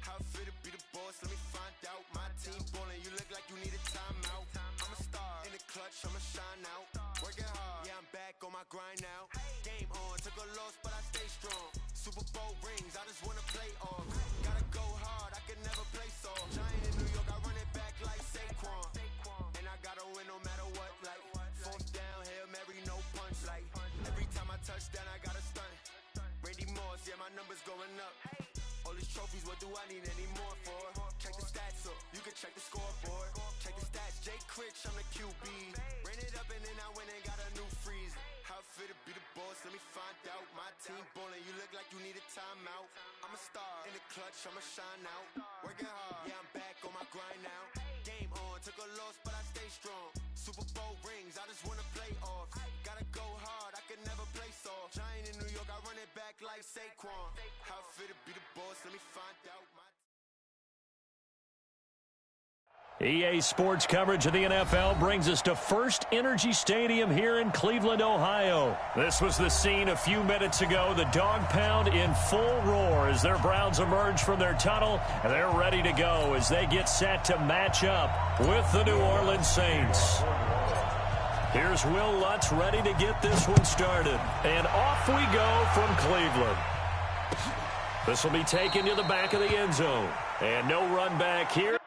How fit to be the boss? Let me find out my team ballin', you look like you need a timeout. I'm a star in the clutch, I'ma shine out. Working hard, yeah, I'm back on my grind now. Game on, took a loss, but I stay strong. Super Bowl rings, I just wanna play off. Gotta go hard, I can never play soft. Giant in New York, I run it back like Saquon. And I gotta win no matter what, like fourth down, Hail Mary, no punch. Like every time I touch down, I gotta stunt. Randy Moss, yeah, my numbers going up. All these trophies, what do I need any more for? Check the stats up, you can check the scoreboard. Check the stats, Jake Critch, I'm the QB. Ran it up and then I went and got a new freeze. How fit to be the boss, let me find out. My team ballin', you look like you need a timeout. I'm a star in the clutch, I'ma shine out. Working hard, yeah, I'm back on my grind now. Game on, took a loss, but I stay strong. Super Bowl rings, I just wanna play off. Gotta go hard, I can never play soft. Giant in New York, I run it back like Saquon. How fit to be the boss, let me find out. EA Sports coverage of the NFL brings us to First Energy Stadium here in Cleveland, Ohio. This was the scene a few minutes ago. The dog pound in full roar as their Browns emerge from their tunnel. And they're ready to go as they get set to match up with the New Orleans Saints. Here's Will Lutz ready to get this one started. And off we go from Cleveland. This will be taken to the back of the end zone. And no run back here.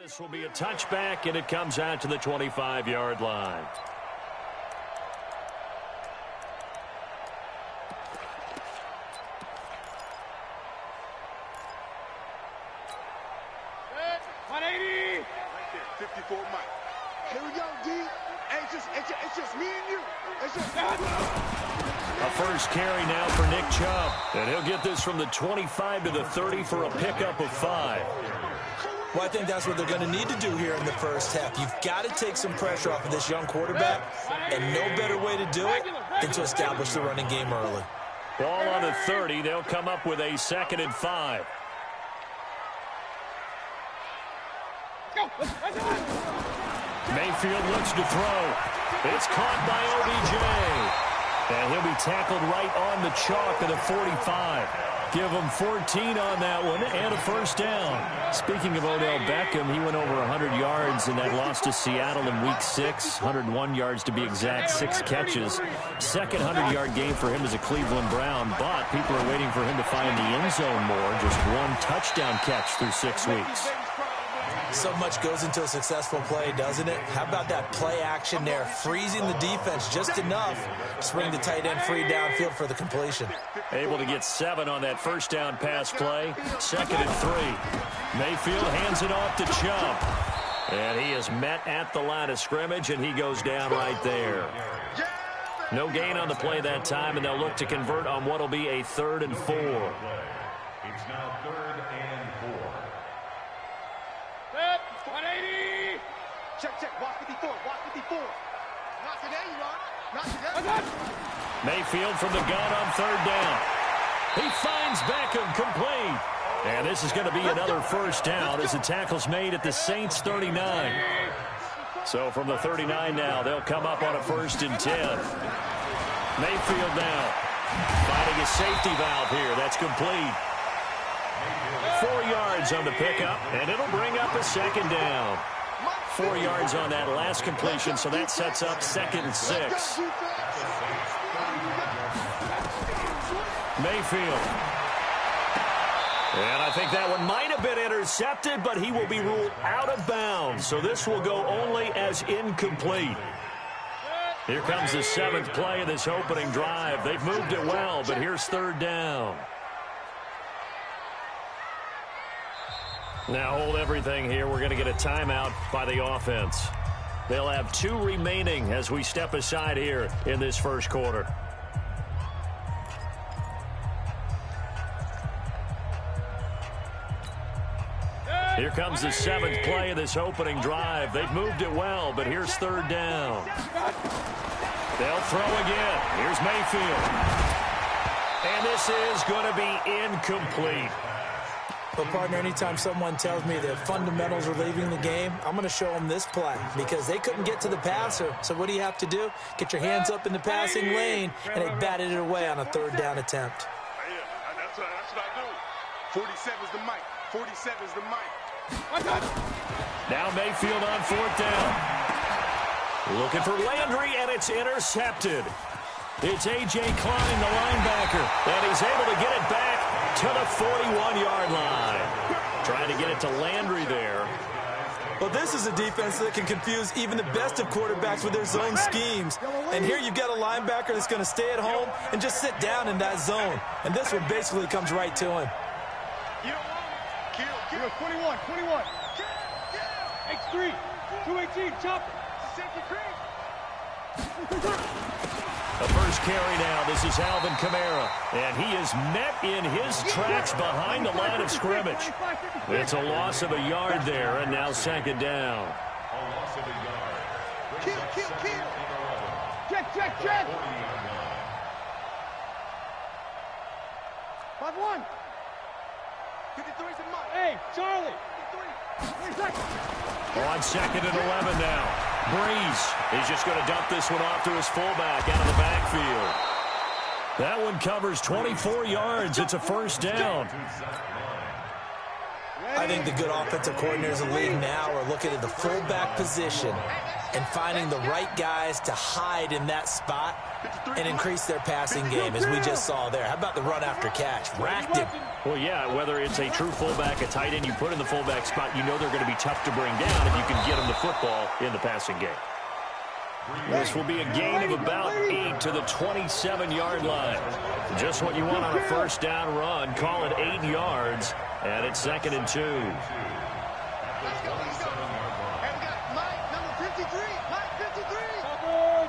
This will be a touchback, and it comes out to the 25-yard line. Set, 180. Right there, 54 Mike. Here we go, D. Hey, it's just me and you. It's just A first carry now for Nick Chubb. And he'll get this from the 25 to the 30 for a pickup of 5. Well, I think that's what they're going to need to do here in the first half. You've got to take some pressure off of this young quarterback, and no better way to do it than to establish the running game early. Ball on the 30. They'll come up with a 2nd and 5. Mayfield looks to throw. It's caught by OBJ. And he'll be tackled right on the chalk of the 45. Give him 14 on that one and a first down. Speaking of Odell Beckham, he went over 100 yards in that loss to Seattle in Week 6. 101 yards to be exact, 6 catches. Second 100-yard game for him as a Cleveland Brown, but people are waiting for him to find the end zone more. Just 1 touchdown catch through 6 weeks. So much goes into a successful play, doesn't it? How about that play action there? Freezing the defense just enough to bring the tight end free downfield for the completion. Able to get 7 on that first down pass play. 2nd and 3. Mayfield hands it off to Chubb. And he is met at the line of scrimmage, and he goes down right there. No gain on the play that time, and they'll look to convert on what will be a 3rd and 4. It's now 3rd and 4. Set, 180. check. Watch 54. Not today, you are. Not today. Mayfield from the gun on 3rd down. He finds Beckham complete. And this is going to be another first down as the tackle's made at the Saints 39. So from the 39 now, they'll come up on a 1st and 10. Mayfield now finding a safety valve here. That's complete. 4 yards on the pickup, and it'll bring up a 2nd down. 4 yards on that last completion, so that sets up 2nd and 6. Mayfield. And I think that one might have been intercepted, but he will be ruled out of bounds. So this will go only as incomplete. Here comes the 7th play of this opening drive. They've moved it well, but here's 3rd down. Now hold everything here. We're going to get a timeout by the offense. They'll have 2 remaining as we step aside here in this first quarter. Here comes the 7th play of this opening drive. They've moved it well, but here's 3rd down. They'll throw again. Here's Mayfield. And this is going to be incomplete. Well, partner, anytime someone tells me that fundamentals are leaving the game, I'm going to show them this play because they couldn't get to the passer. So what do you have to do? Get your hands up in the passing lane, and they batted it away on a 3rd down attempt. Yeah, that's what I do. 47 is the mic. 47 is the mic. Now Mayfield on 4th down. Looking for Landry, and it's intercepted. It's A.J. Klein, the linebacker, and he's able to get it back to the 41-yard line. Trying to get it to Landry there. Well, this is a defense that can confuse even the best of quarterbacks with their zone schemes. And here you've got a linebacker that's going to stay at home and just sit down in that zone. And this one basically comes right to him. Kill. 21. X3, 218, chopper. The first carry now. This is Alvin Kamara. And he is met in his tracks behind the line of scrimmage. It's a loss of a yard there, and now 2nd down. A loss of a yard. Kill. Check. 5-1. 53 is a mark. Hey, Charlie. 53. On 2nd and 11 now. Breeze is just going to dump this one off to his fullback out of the backfield. That one covers 24 yards. It's a 1st down. I think the good offensive coordinators in the league now are looking at the fullback position and finding the right guys to hide in that spot and increase their passing game, as we just saw there. How about the run after catch? Racked him. Well, yeah, whether it's a true fullback, a tight end you put in the fullback spot, you know they're going to be tough to bring down if you can get them the football in the passing game. This will be a gain of about 8 to the 27-yard line. Just what you want on a 1st down run. Call it 8 yards, and it's 2nd and 2.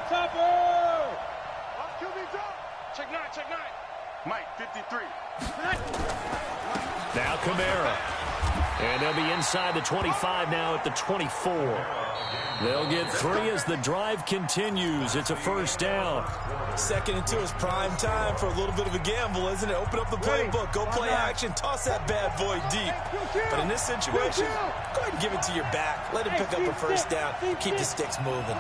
Topper! Check 9. Mike, 53. Now Kamara. And they'll be inside the 25 now at the 24. They'll get 3 as the drive continues. It's a 1st down. 2nd and 2 is prime time for a little bit of a gamble, isn't it? Open up the playbook, go play action, toss that bad boy deep. But in this situation, go ahead and give it to your back. Let him pick up a 1st down. Keep the sticks moving.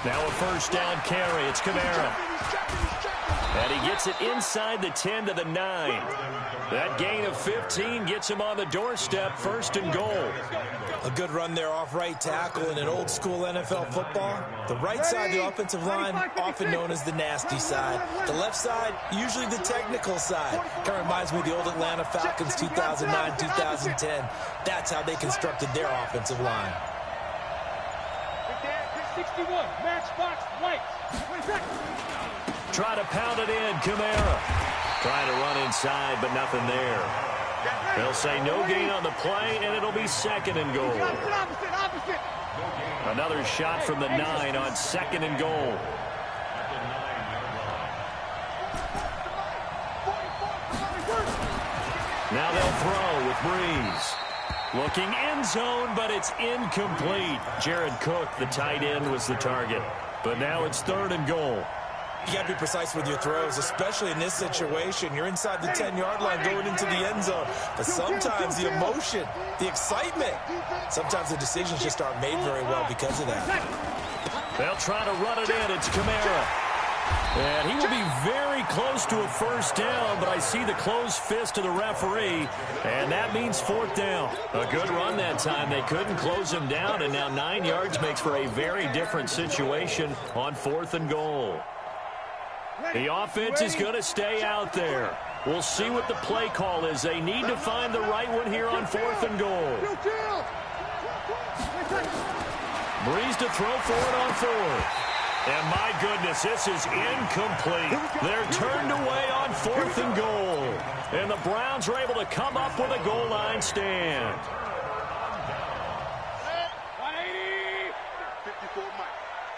Now a 1st down carry. It's Kamara. And he gets it inside the 10 to the 9. That gain of 15 gets him on the doorstep, 1st and goal. A good run there off right tackle in an old school NFL football. The right side of the offensive line, often known as the nasty side. The left side, usually the technical side. Kind of reminds me of the old Atlanta Falcons 2009, 2010. That's how they constructed their offensive line. 61, matchbox, white. Try to pound it in, Kamara. Trying to run inside, but nothing there. They'll say no gain on the play, and it'll be 2nd and goal. Another shot from the 9 on 2nd and goal. Now they'll throw with Breeze. Looking end zone, but it's incomplete. Jared Cook, the tight end, was the target. But now it's 3rd and goal. You got to be precise with your throws, especially in this situation. You're inside the 10-yard line going into the end zone. But sometimes the emotion, the excitement, sometimes the decisions just aren't made very well because of that. They'll try to run it in. It's Kamara. And he will be very close to a 1st down, but I see the closed fist of the referee, and that means 4th down. A good run that time. They couldn't close him down, and now 9 yards makes for a very different situation on 4th and goal. The offense is going to stay out there. We'll see what the play call is. They need to find the right one here on 4th and goal. Breeze to throw for it on 4th. And my goodness, this is incomplete. They're turned away on 4th and goal. And the Browns are able to come up with a goal line stand. 180. 54 Mike.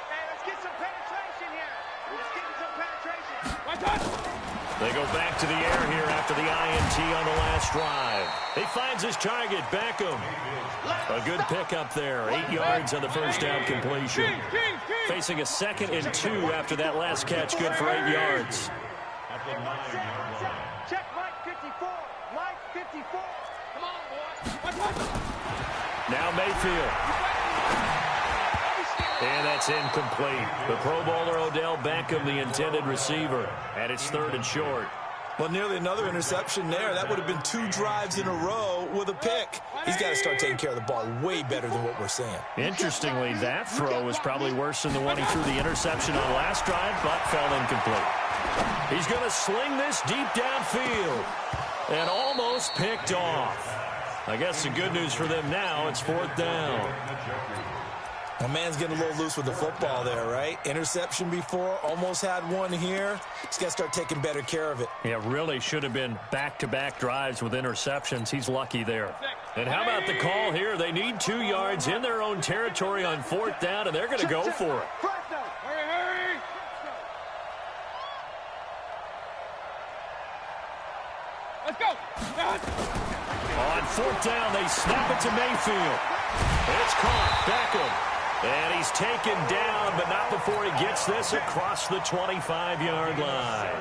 Hey, let's get some penetration here. Let's get some penetration. One touch. They go back to the air here after the INT on the last drive. He finds his target, Beckham. A good pickup there, 8 yards on the first down completion. Facing a 2nd and 2 after that last catch, good for 8 yards. At the 9-yard line. Check Mike 54. Mike 54. Come on, boy. One touch. Now Mayfield. And that's incomplete. The Pro Bowler Odell Beckham, the intended receiver. And it's 3rd and short. Well, nearly another interception there. That would have been 2 drives in a row with a pick. He's got to start taking care of the ball way better than what we're seeing. Interestingly, that throw was probably worse than the one he threw the interception on last drive, but fell incomplete. He's going to sling this deep downfield. And almost picked off. I guess the good news for them now, it's 4th down. My man's getting a little loose with the football there, right? Interception before, almost had one here. He's got to start taking better care of it. Yeah, really should have been back-to-back drives with interceptions. He's lucky there. And how about the call here? They need 2 yards in their own territory on 4th down, and they're going to go for it. Hurry, hurry. Let's go. On 4th down, they snap it to Mayfield. It's caught. Beckham. And he's taken down, but not before he gets this across the 25-yard line.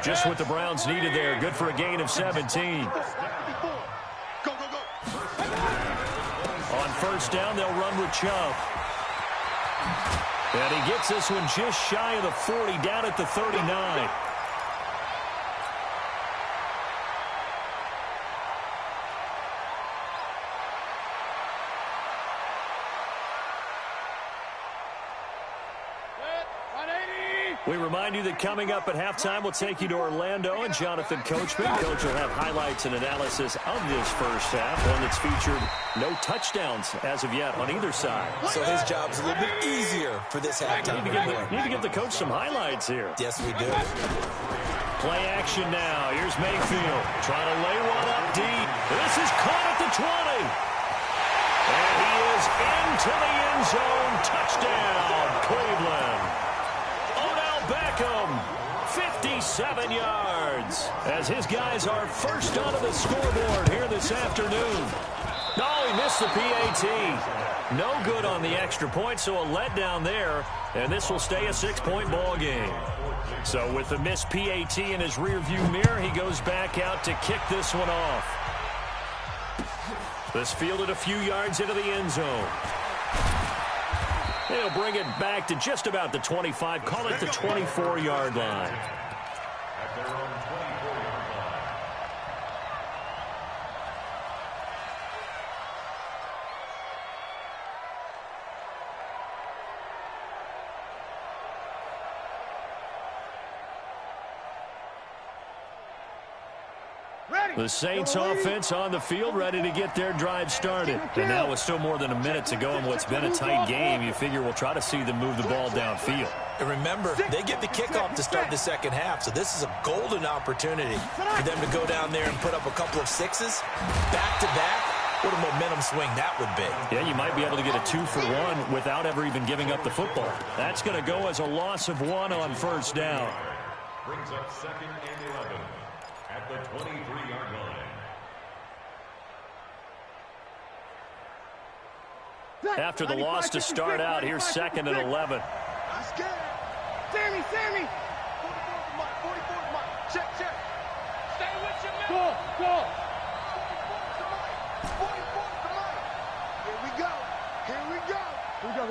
Just what the Browns needed there. Good for a gain of 17. Go, go, go. On 1st down, they'll run with Chubb. And he gets this one just shy of the 40, down at the 39. We remind you that coming up at halftime, we'll take you to Orlando and Jonathan Coachman. Coach will have highlights and analysis of this first half, one that's featured no touchdowns as of yet on either side. So his job's a little bit easier for this halftime. Need to give the coach some highlights here. Yes, we do. Play action now. Here's Mayfield trying to lay one up deep. This is caught at the 20. And he is into the end zone. Touchdown, Cleveland. Beckham, 57 yards, as his guys are first onto the scoreboard here this afternoon. No, he missed the PAT. No good on the extra point, so a letdown there, and this will stay a 6-point ball game. So with the missed PAT in his rearview mirror, he goes back out to kick this one off. This fielded a few yards into the end zone. They'll bring it back to just about the 25. Call it the 24-yard line. At their own 24-yard line. The Saints offense on the field, ready to get their drive started. And now with still more than a minute to go in what's been a tight game, you figure we'll try to see them move the ball downfield. And remember, they get the kickoff to start the second half, so this is a golden opportunity for them to go down there and put up a couple of sixes back-to-back. What a momentum swing that would be. Yeah, you might be able to get a 2-for-1 without ever even giving up the football. That's going to go as a loss of 1 on first down. Brings up 2nd and 11 at the 23-yard line. After the loss to start out, here's 2nd and 11. I'm scared. Sammy. 44 Mike. Check. Stay with your man. Go. 44 Mike. Here we go. Here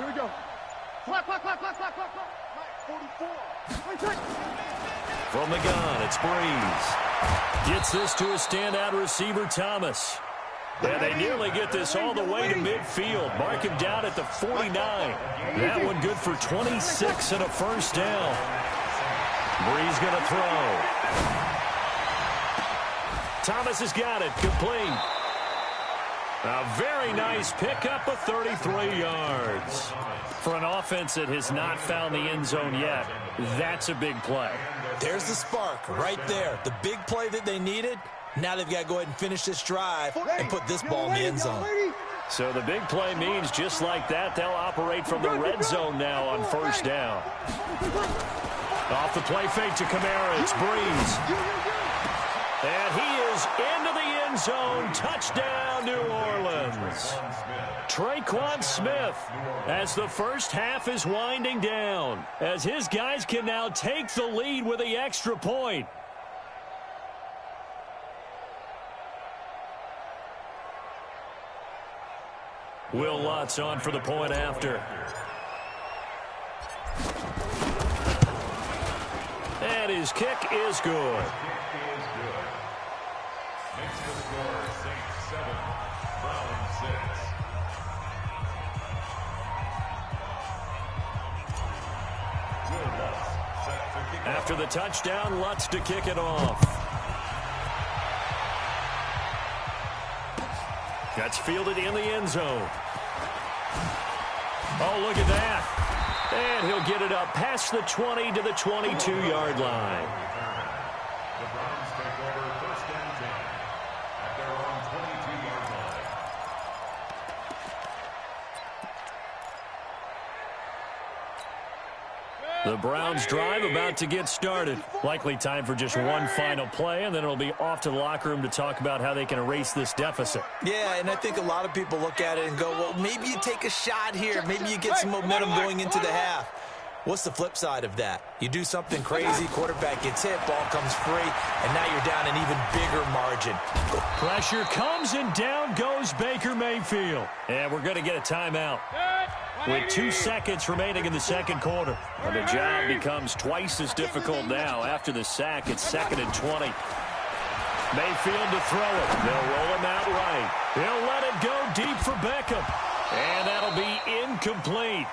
we go. Clock. Mike, 44. From the gun, it's Breeze. Gets this to a standout receiver, Thomas. And they nearly get this all the way to midfield. Mark him down at the 49. That one good for 26 and a first down. Brees going to throw. Thomas has got it. Complete. A very nice pickup of 33 yards. For an offense that has not found the end zone yet, that's a big play. There's the spark right there. The big play that they needed. Now they've got to go ahead and finish this drive and put this ball in the end zone. So the big play means just like that, they'll operate from the red zone now on first down. Off the play fake to Kamara, it's Brees. And he is into the end zone. Touchdown, New Orleans. Traquan Smith, as the first half is winding down, as his guys can now take the lead with the extra point. Will Lutz on for the point after. And his kick is good. Makes the score Saints 7, Browns 6. Will Lutz set to kick After the touchdown, Lutz to kick it off. Gets fielded in the end zone. Oh, look at that. And he'll get it up past the 20 to the 22-yard line. The Browns take over first and 10 at their own 22-yard line. The Browns drive about to get started. Likely time for just one final play, and then it'll be off to the locker room to talk about how they can erase this deficit. Yeah, and I think a lot of people look at it and go, well, maybe you take a shot here. Maybe you get some momentum going into the half. What's the flip side of that? You do something crazy, quarterback gets hit, ball comes free, and now you're down an even bigger margin. Pressure comes, and down goes Baker Mayfield. And we're going to get a timeout with 2 seconds remaining in the second quarter. And the job becomes twice as difficult now. After the sack, it's 2nd and 20. Mayfield to throw it. They'll roll him out right. He'll let it go deep for Beckham. And that'll be incomplete.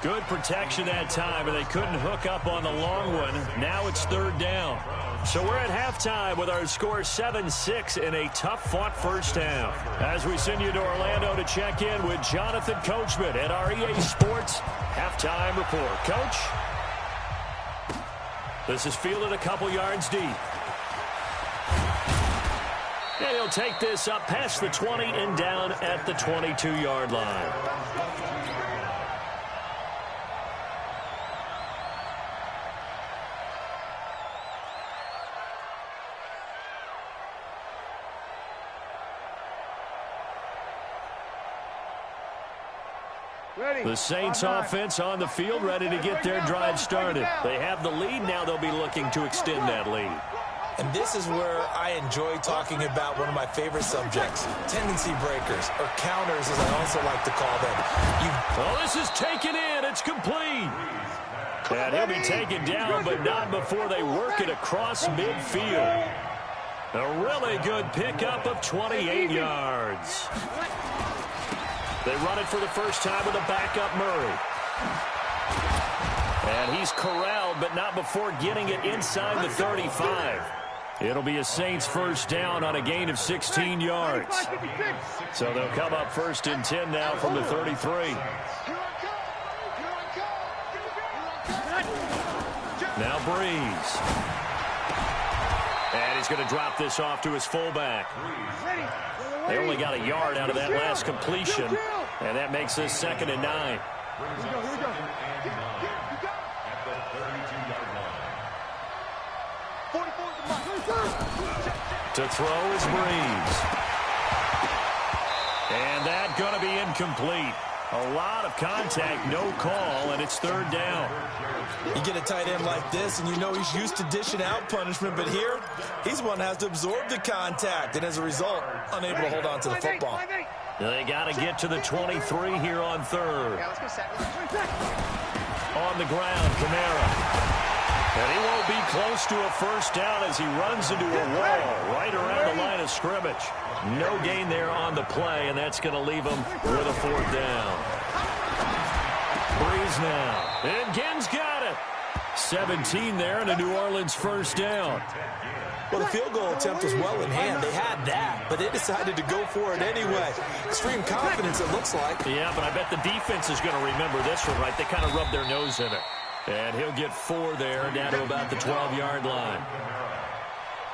Good protection that time, and they couldn't hook up on the long one. Now it's 3rd down. So we're at halftime with our score 7-6 in a tough-fought first half. As we send you to Orlando to check in with Jonathan Coachman at our EA Sports Halftime Report. Coach? This is fielded a couple yards deep. And he'll take this up past the 20 and down at the 22-yard line. The Saints offense on the field, ready to get their drive started. They have the lead. Now they'll be looking to extend that lead. And this is where I enjoy talking about one of my favorite subjects, tendency breakers, or counters, as I also like to call them. Well, this is taken in. It's complete. And he'll be taken down, but not before they work it across midfield. A really good pickup of 28 yards. They run it for the first time with a backup Murray. And he's corralled, but not before getting it inside the 35. It'll be a Saints first down on a gain of 16 yards. So they'll come up 1st and 10 now from the 33. Now Brees. And he's going to drop this off to his fullback. They only got a yard out of that last completion, and that makes this 2nd and 9. To throw is Brees. And that's going to be incomplete. A lot of contact, no call, and it's 3rd down. You get a tight end like this, and you know he's used to dishing out punishment, but here, he's one that has to absorb the contact, and as a result, unable to hold on to the football. They got to get to the 23 here on 3rd. On the ground, Kamara. And he won't be close to a first down as he runs into a wall right around the line of scrimmage. No gain there on the play, and that's going to leave him with a 4th down. Brees now. And Ginn's got it. 17 there and a New Orleans first down. Well, the field goal attempt was well in hand. They had that, but they decided to go for it anyway. Extreme confidence, it looks like. Yeah, but I bet the defense is going to remember this one, right? They kind of rubbed their nose in it. And he'll get 4 there, down to about the 12-yard line.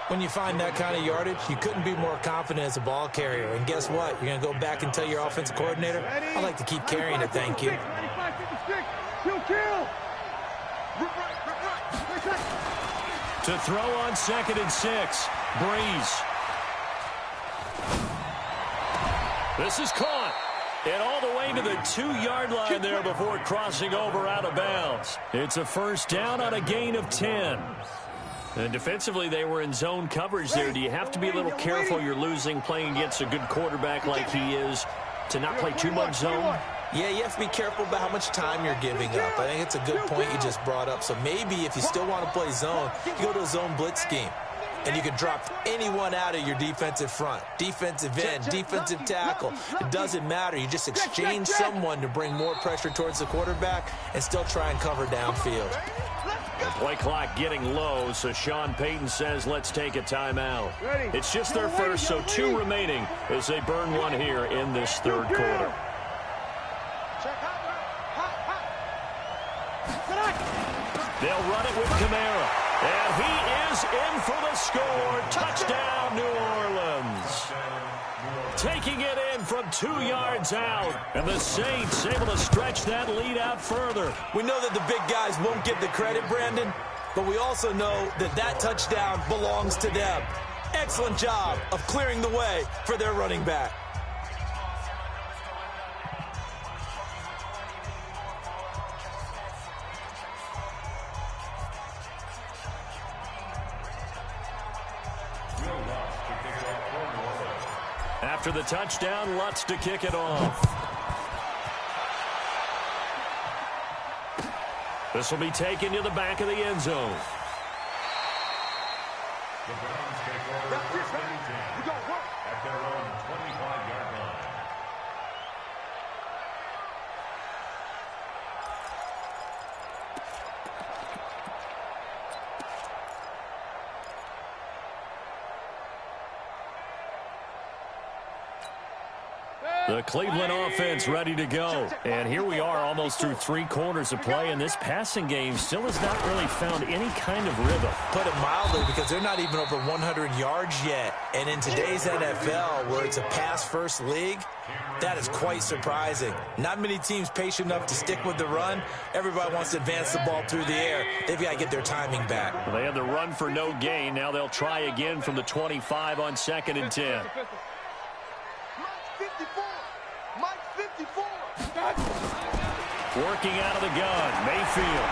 When you find that kind of yardage, you couldn't be more confident as a ball carrier. And guess what? You're going to go back and tell your offensive coordinator, I'd like to keep carrying it, thank you. To throw on 2nd and 6, Breeze. This is caught. And all the way to the 2-yard line there before crossing over out of bounds. It's a first down on a gain of 10. And defensively, they were in zone coverage there. Do you have to be a little careful you're losing playing against a good quarterback like he is to not play too much zone? Yeah, you have to be careful about how much time you're giving up. I think it's a good point you just brought up. So maybe if you still want to play zone, you go to a zone blitz scheme. And you can drop anyone out of your defensive front. Defensive end, defensive tackle. It doesn't matter. You just exchange someone to bring more pressure towards the quarterback and still try and cover downfield. The play clock getting low, so Sean Payton says let's take a timeout. It's just their first, so 2 remaining as they burn 1 here in this 3rd quarter. They'll run it with Kamara. And he is in for the score. Touchdown, New Orleans. Taking it in from 2 yards out. And the Saints able to stretch that lead out further. We know that the big guys won't get the credit, Brandon, but we also know that that touchdown belongs to them. Excellent job of clearing the way for their running back. After the touchdown, Lutz to kick it off. This will be taken to the back of the end zone. The Browns take over first and 10 at their own 25-yard line. The Cleveland offense ready to go. And here we are almost through 3 quarters of play, and this passing game still has not really found any kind of rhythm. Put it mildly, because they're not even over 100 yards yet. And in today's NFL, where it's a pass-first league, that is quite surprising. Not many teams patient enough to stick with the run. Everybody wants to advance the ball through the air. They've got to get their timing back. Well, they had the run for no gain. Now they'll try again from the 25 on 2nd and 10. Working out of the gun, Mayfield.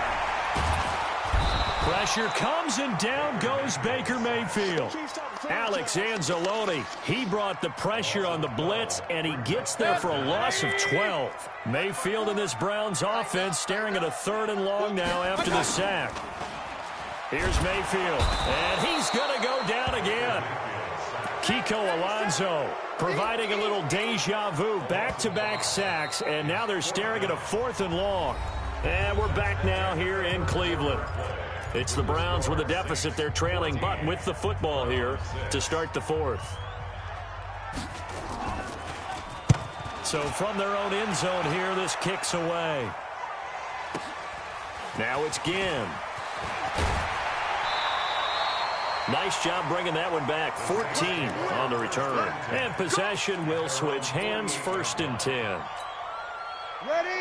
Pressure comes and down goes Baker Mayfield. Alex Anzalone, he brought the pressure on the blitz, and he gets there for a loss of 12. Mayfield in this Browns offense staring at a 3rd and long now after the sack. Here's Mayfield, and he's going to go down again. Kiko Alonso providing a little deja vu, back-to-back sacks, and now they're staring at a 4th and long. And we're back now here in Cleveland. It's the Browns with a deficit. They're trailing, but with the football here to start the 4th. So from their own end zone here, this kicks away. Now it's Ginn. Nice job bringing that one back. 14 on the return. And possession will switch hands, 1st and 10.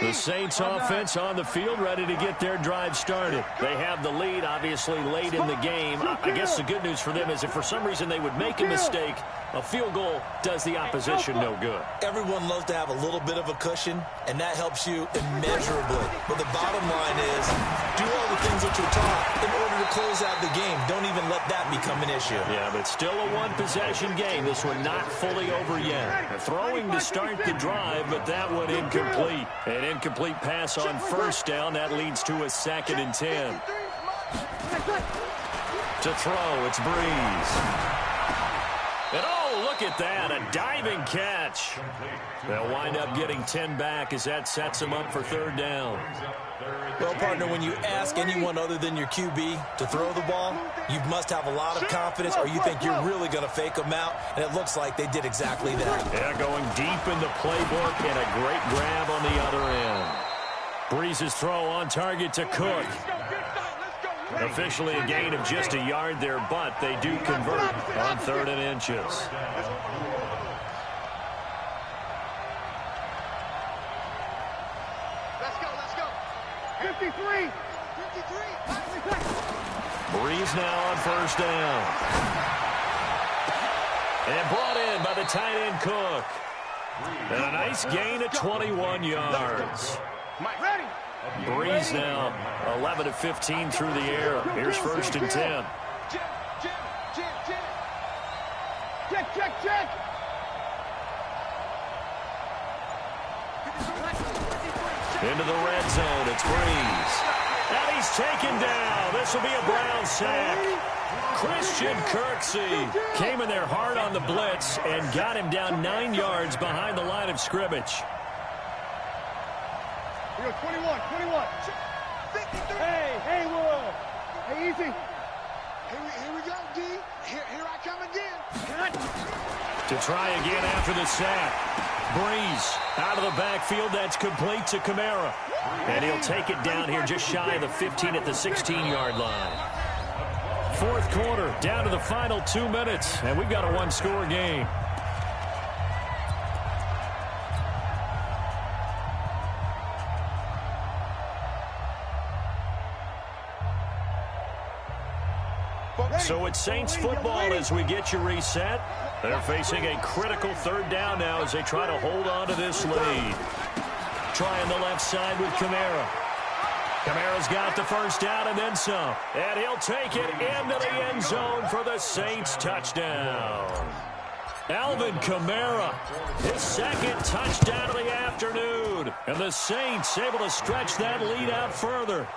The Saints offense on the field ready to get their drive started. They have the lead, obviously, late in the game. I guess the good news for them is if for some reason they would make a mistake, a field goal does the opposition no good. Everyone loves to have a little bit of a cushion, and that helps you immeasurably. But the bottom line is, do all the things that you're taught in order to close out the game. Don't even let that become an issue. Yeah, but still a 1-possession game. This one not fully over yet. Throwing to start the drive, but that one incomplete. An incomplete pass on 1st down. That leads to a 2nd and 10. To throw, it's Breeze. And oh, look look at that, a diving catch. They'll wind up getting 10 back as that sets them up for third down. Well, partner, when you ask anyone other than your QB to throw the ball, you must have a lot of confidence or you think you're really going to fake them out, and it looks like they did exactly that. Yeah, going deep in the playbook and a great grab on the other end. Breeze's throw on target to Cook. Officially a gain of just a yard there, but they do convert on 3rd and inches. Let's go. 53. Breeze now on 1st down. And brought in by the tight end Cook. And a nice gain of 21 yards. Ready. Breeze now 11 of 15 through the air. Here's 1st and 10. Check. Into the red zone. It's Breeze. And he's taken down. This will be a Brown sack. Christian Kirksey came in there hard on the blitz and got him down 9 yards behind the line of scrimmage. Here, 21. 53. Hey, Haywood. Hey, easy. Here we go, D. Here I come again. To try again after the sack. Breeze out of the backfield. That's complete to Kamara. And he'll take it down here just shy of the 15 at the 16-yard line. 4th quarter, down to the final 2 minutes, and we've got a one-score game. So it's Saints football as we get you reset. They're facing a critical 3rd down now as they try to hold on to this lead. Trying the left side with Kamara. Kamara's got the 1st down and then some. And he'll take it into the end zone for the Saints touchdown. Alvin Kamara, his 2nd touchdown of the afternoon. And the Saints able to stretch that lead out further.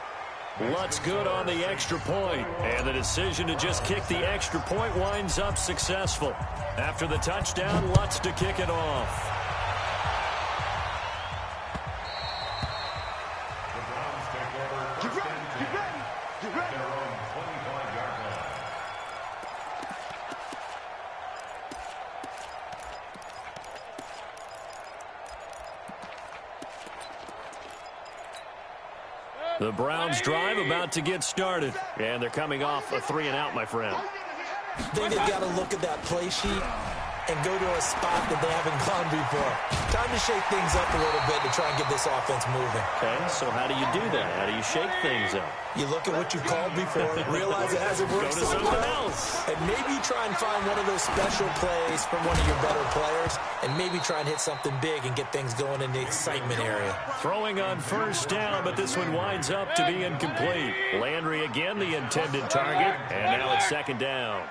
Lutz good on the extra point, and the decision to just kick the extra point winds up successful. After the touchdown, Lutz to kick it off. The Browns take over 1st and 10 at their own 25-yard line. The Browns drive about to get started, and they're coming off a 3-and-out, my friend. I think they've got to look at that play sheet and go to a spot that they haven't gone before. Time to shake things up a little bit to try and get this offense moving. Okay, so how do you do that? How do you shake things up? You look at what you called before, realize it hasn't worked Go to so something well, else. and maybe try and find one of those special plays from one of your better players, and maybe try and hit something big and get things going in the excitement area. Throwing on 1st down, but this one winds up to be incomplete. Landry again the intended target, and now it's 2nd down.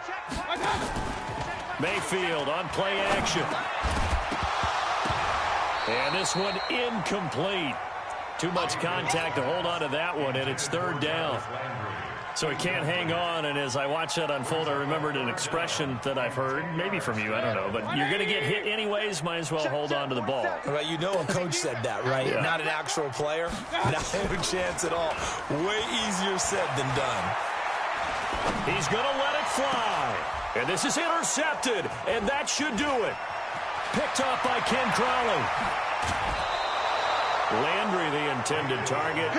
Mayfield on play action. And this one incomplete. Too much contact to hold on to that one, and it's 3rd down. So he can't hang on, and as I watch that unfold, I remembered an expression that I've heard, maybe from you, I don't know, but you're going to get hit anyways, might as well hold on to the ball. Well, you know a coach said that, right? Yeah. Not an actual player. Not a chance at all. Way easier said than done. He's going to let it fly. And this is intercepted, and that should do it. Picked off by Ken Crowley. Landry, the intended target.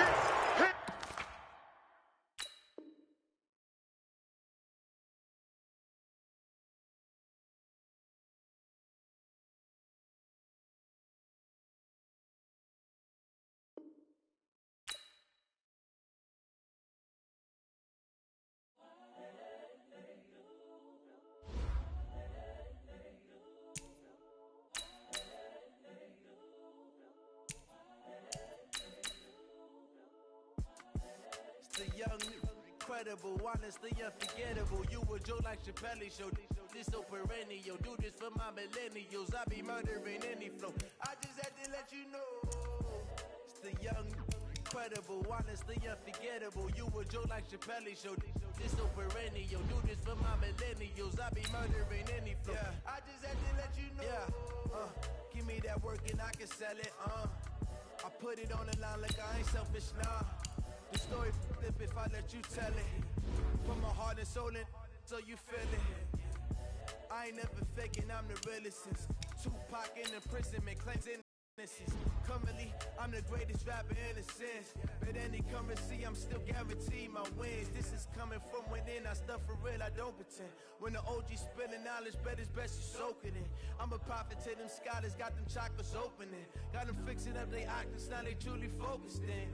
Young, incredible, honestly unforgettable. You a joke like Chappelle Show. This so perennial. Do this for my millennials. I be murdering any flow. I just had to let you know. It's the young, incredible, honestly unforgettable. You a Joe like Chappelle show. This so perennial. Do this for my millennials. I be murdering any flow. Yeah. I just had to let you know. Yeah. Give me that work and I can sell it. I put it on the line like I ain't selfish, nah. The story flip if I let you tell it. Put my heart and soul in so you feel it. I ain't never faking, I'm the realest since Tupac in imprisonment, claims innocence. Currently, I'm the greatest rapper in a sense. But any currency, I'm still guaranteed my wins. This is coming from within, I stuff for real, I don't pretend. When the OG spilling knowledge, bet it's best you soak it in. I'm a prophet to them scholars, got them chakras opening. Got them fixing up they octaves, now they truly focused in.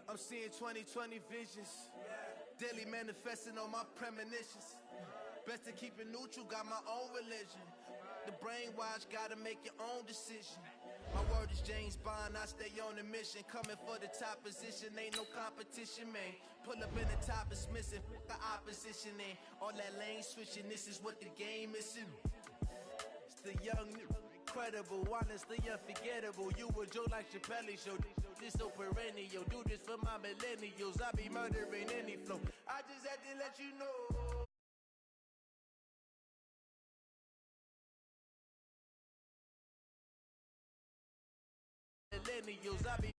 I'm seeing 2020 visions. Daily manifesting on my premonitions. Best to keep it neutral, got my own religion. The brainwash, gotta make your own decision. My word is James Bond, I stay on a mission. Coming for the top position, ain't no competition, man. Pull up in the top is missing, the opposition ain't. All that lane switching, this is what the game missing. It's the young, incredible, honestly unforgettable. You a Joe like Chappelle show. This so perennial, do this for my millennials. I be murdering any flow. I just had to let you know. Millennials, I be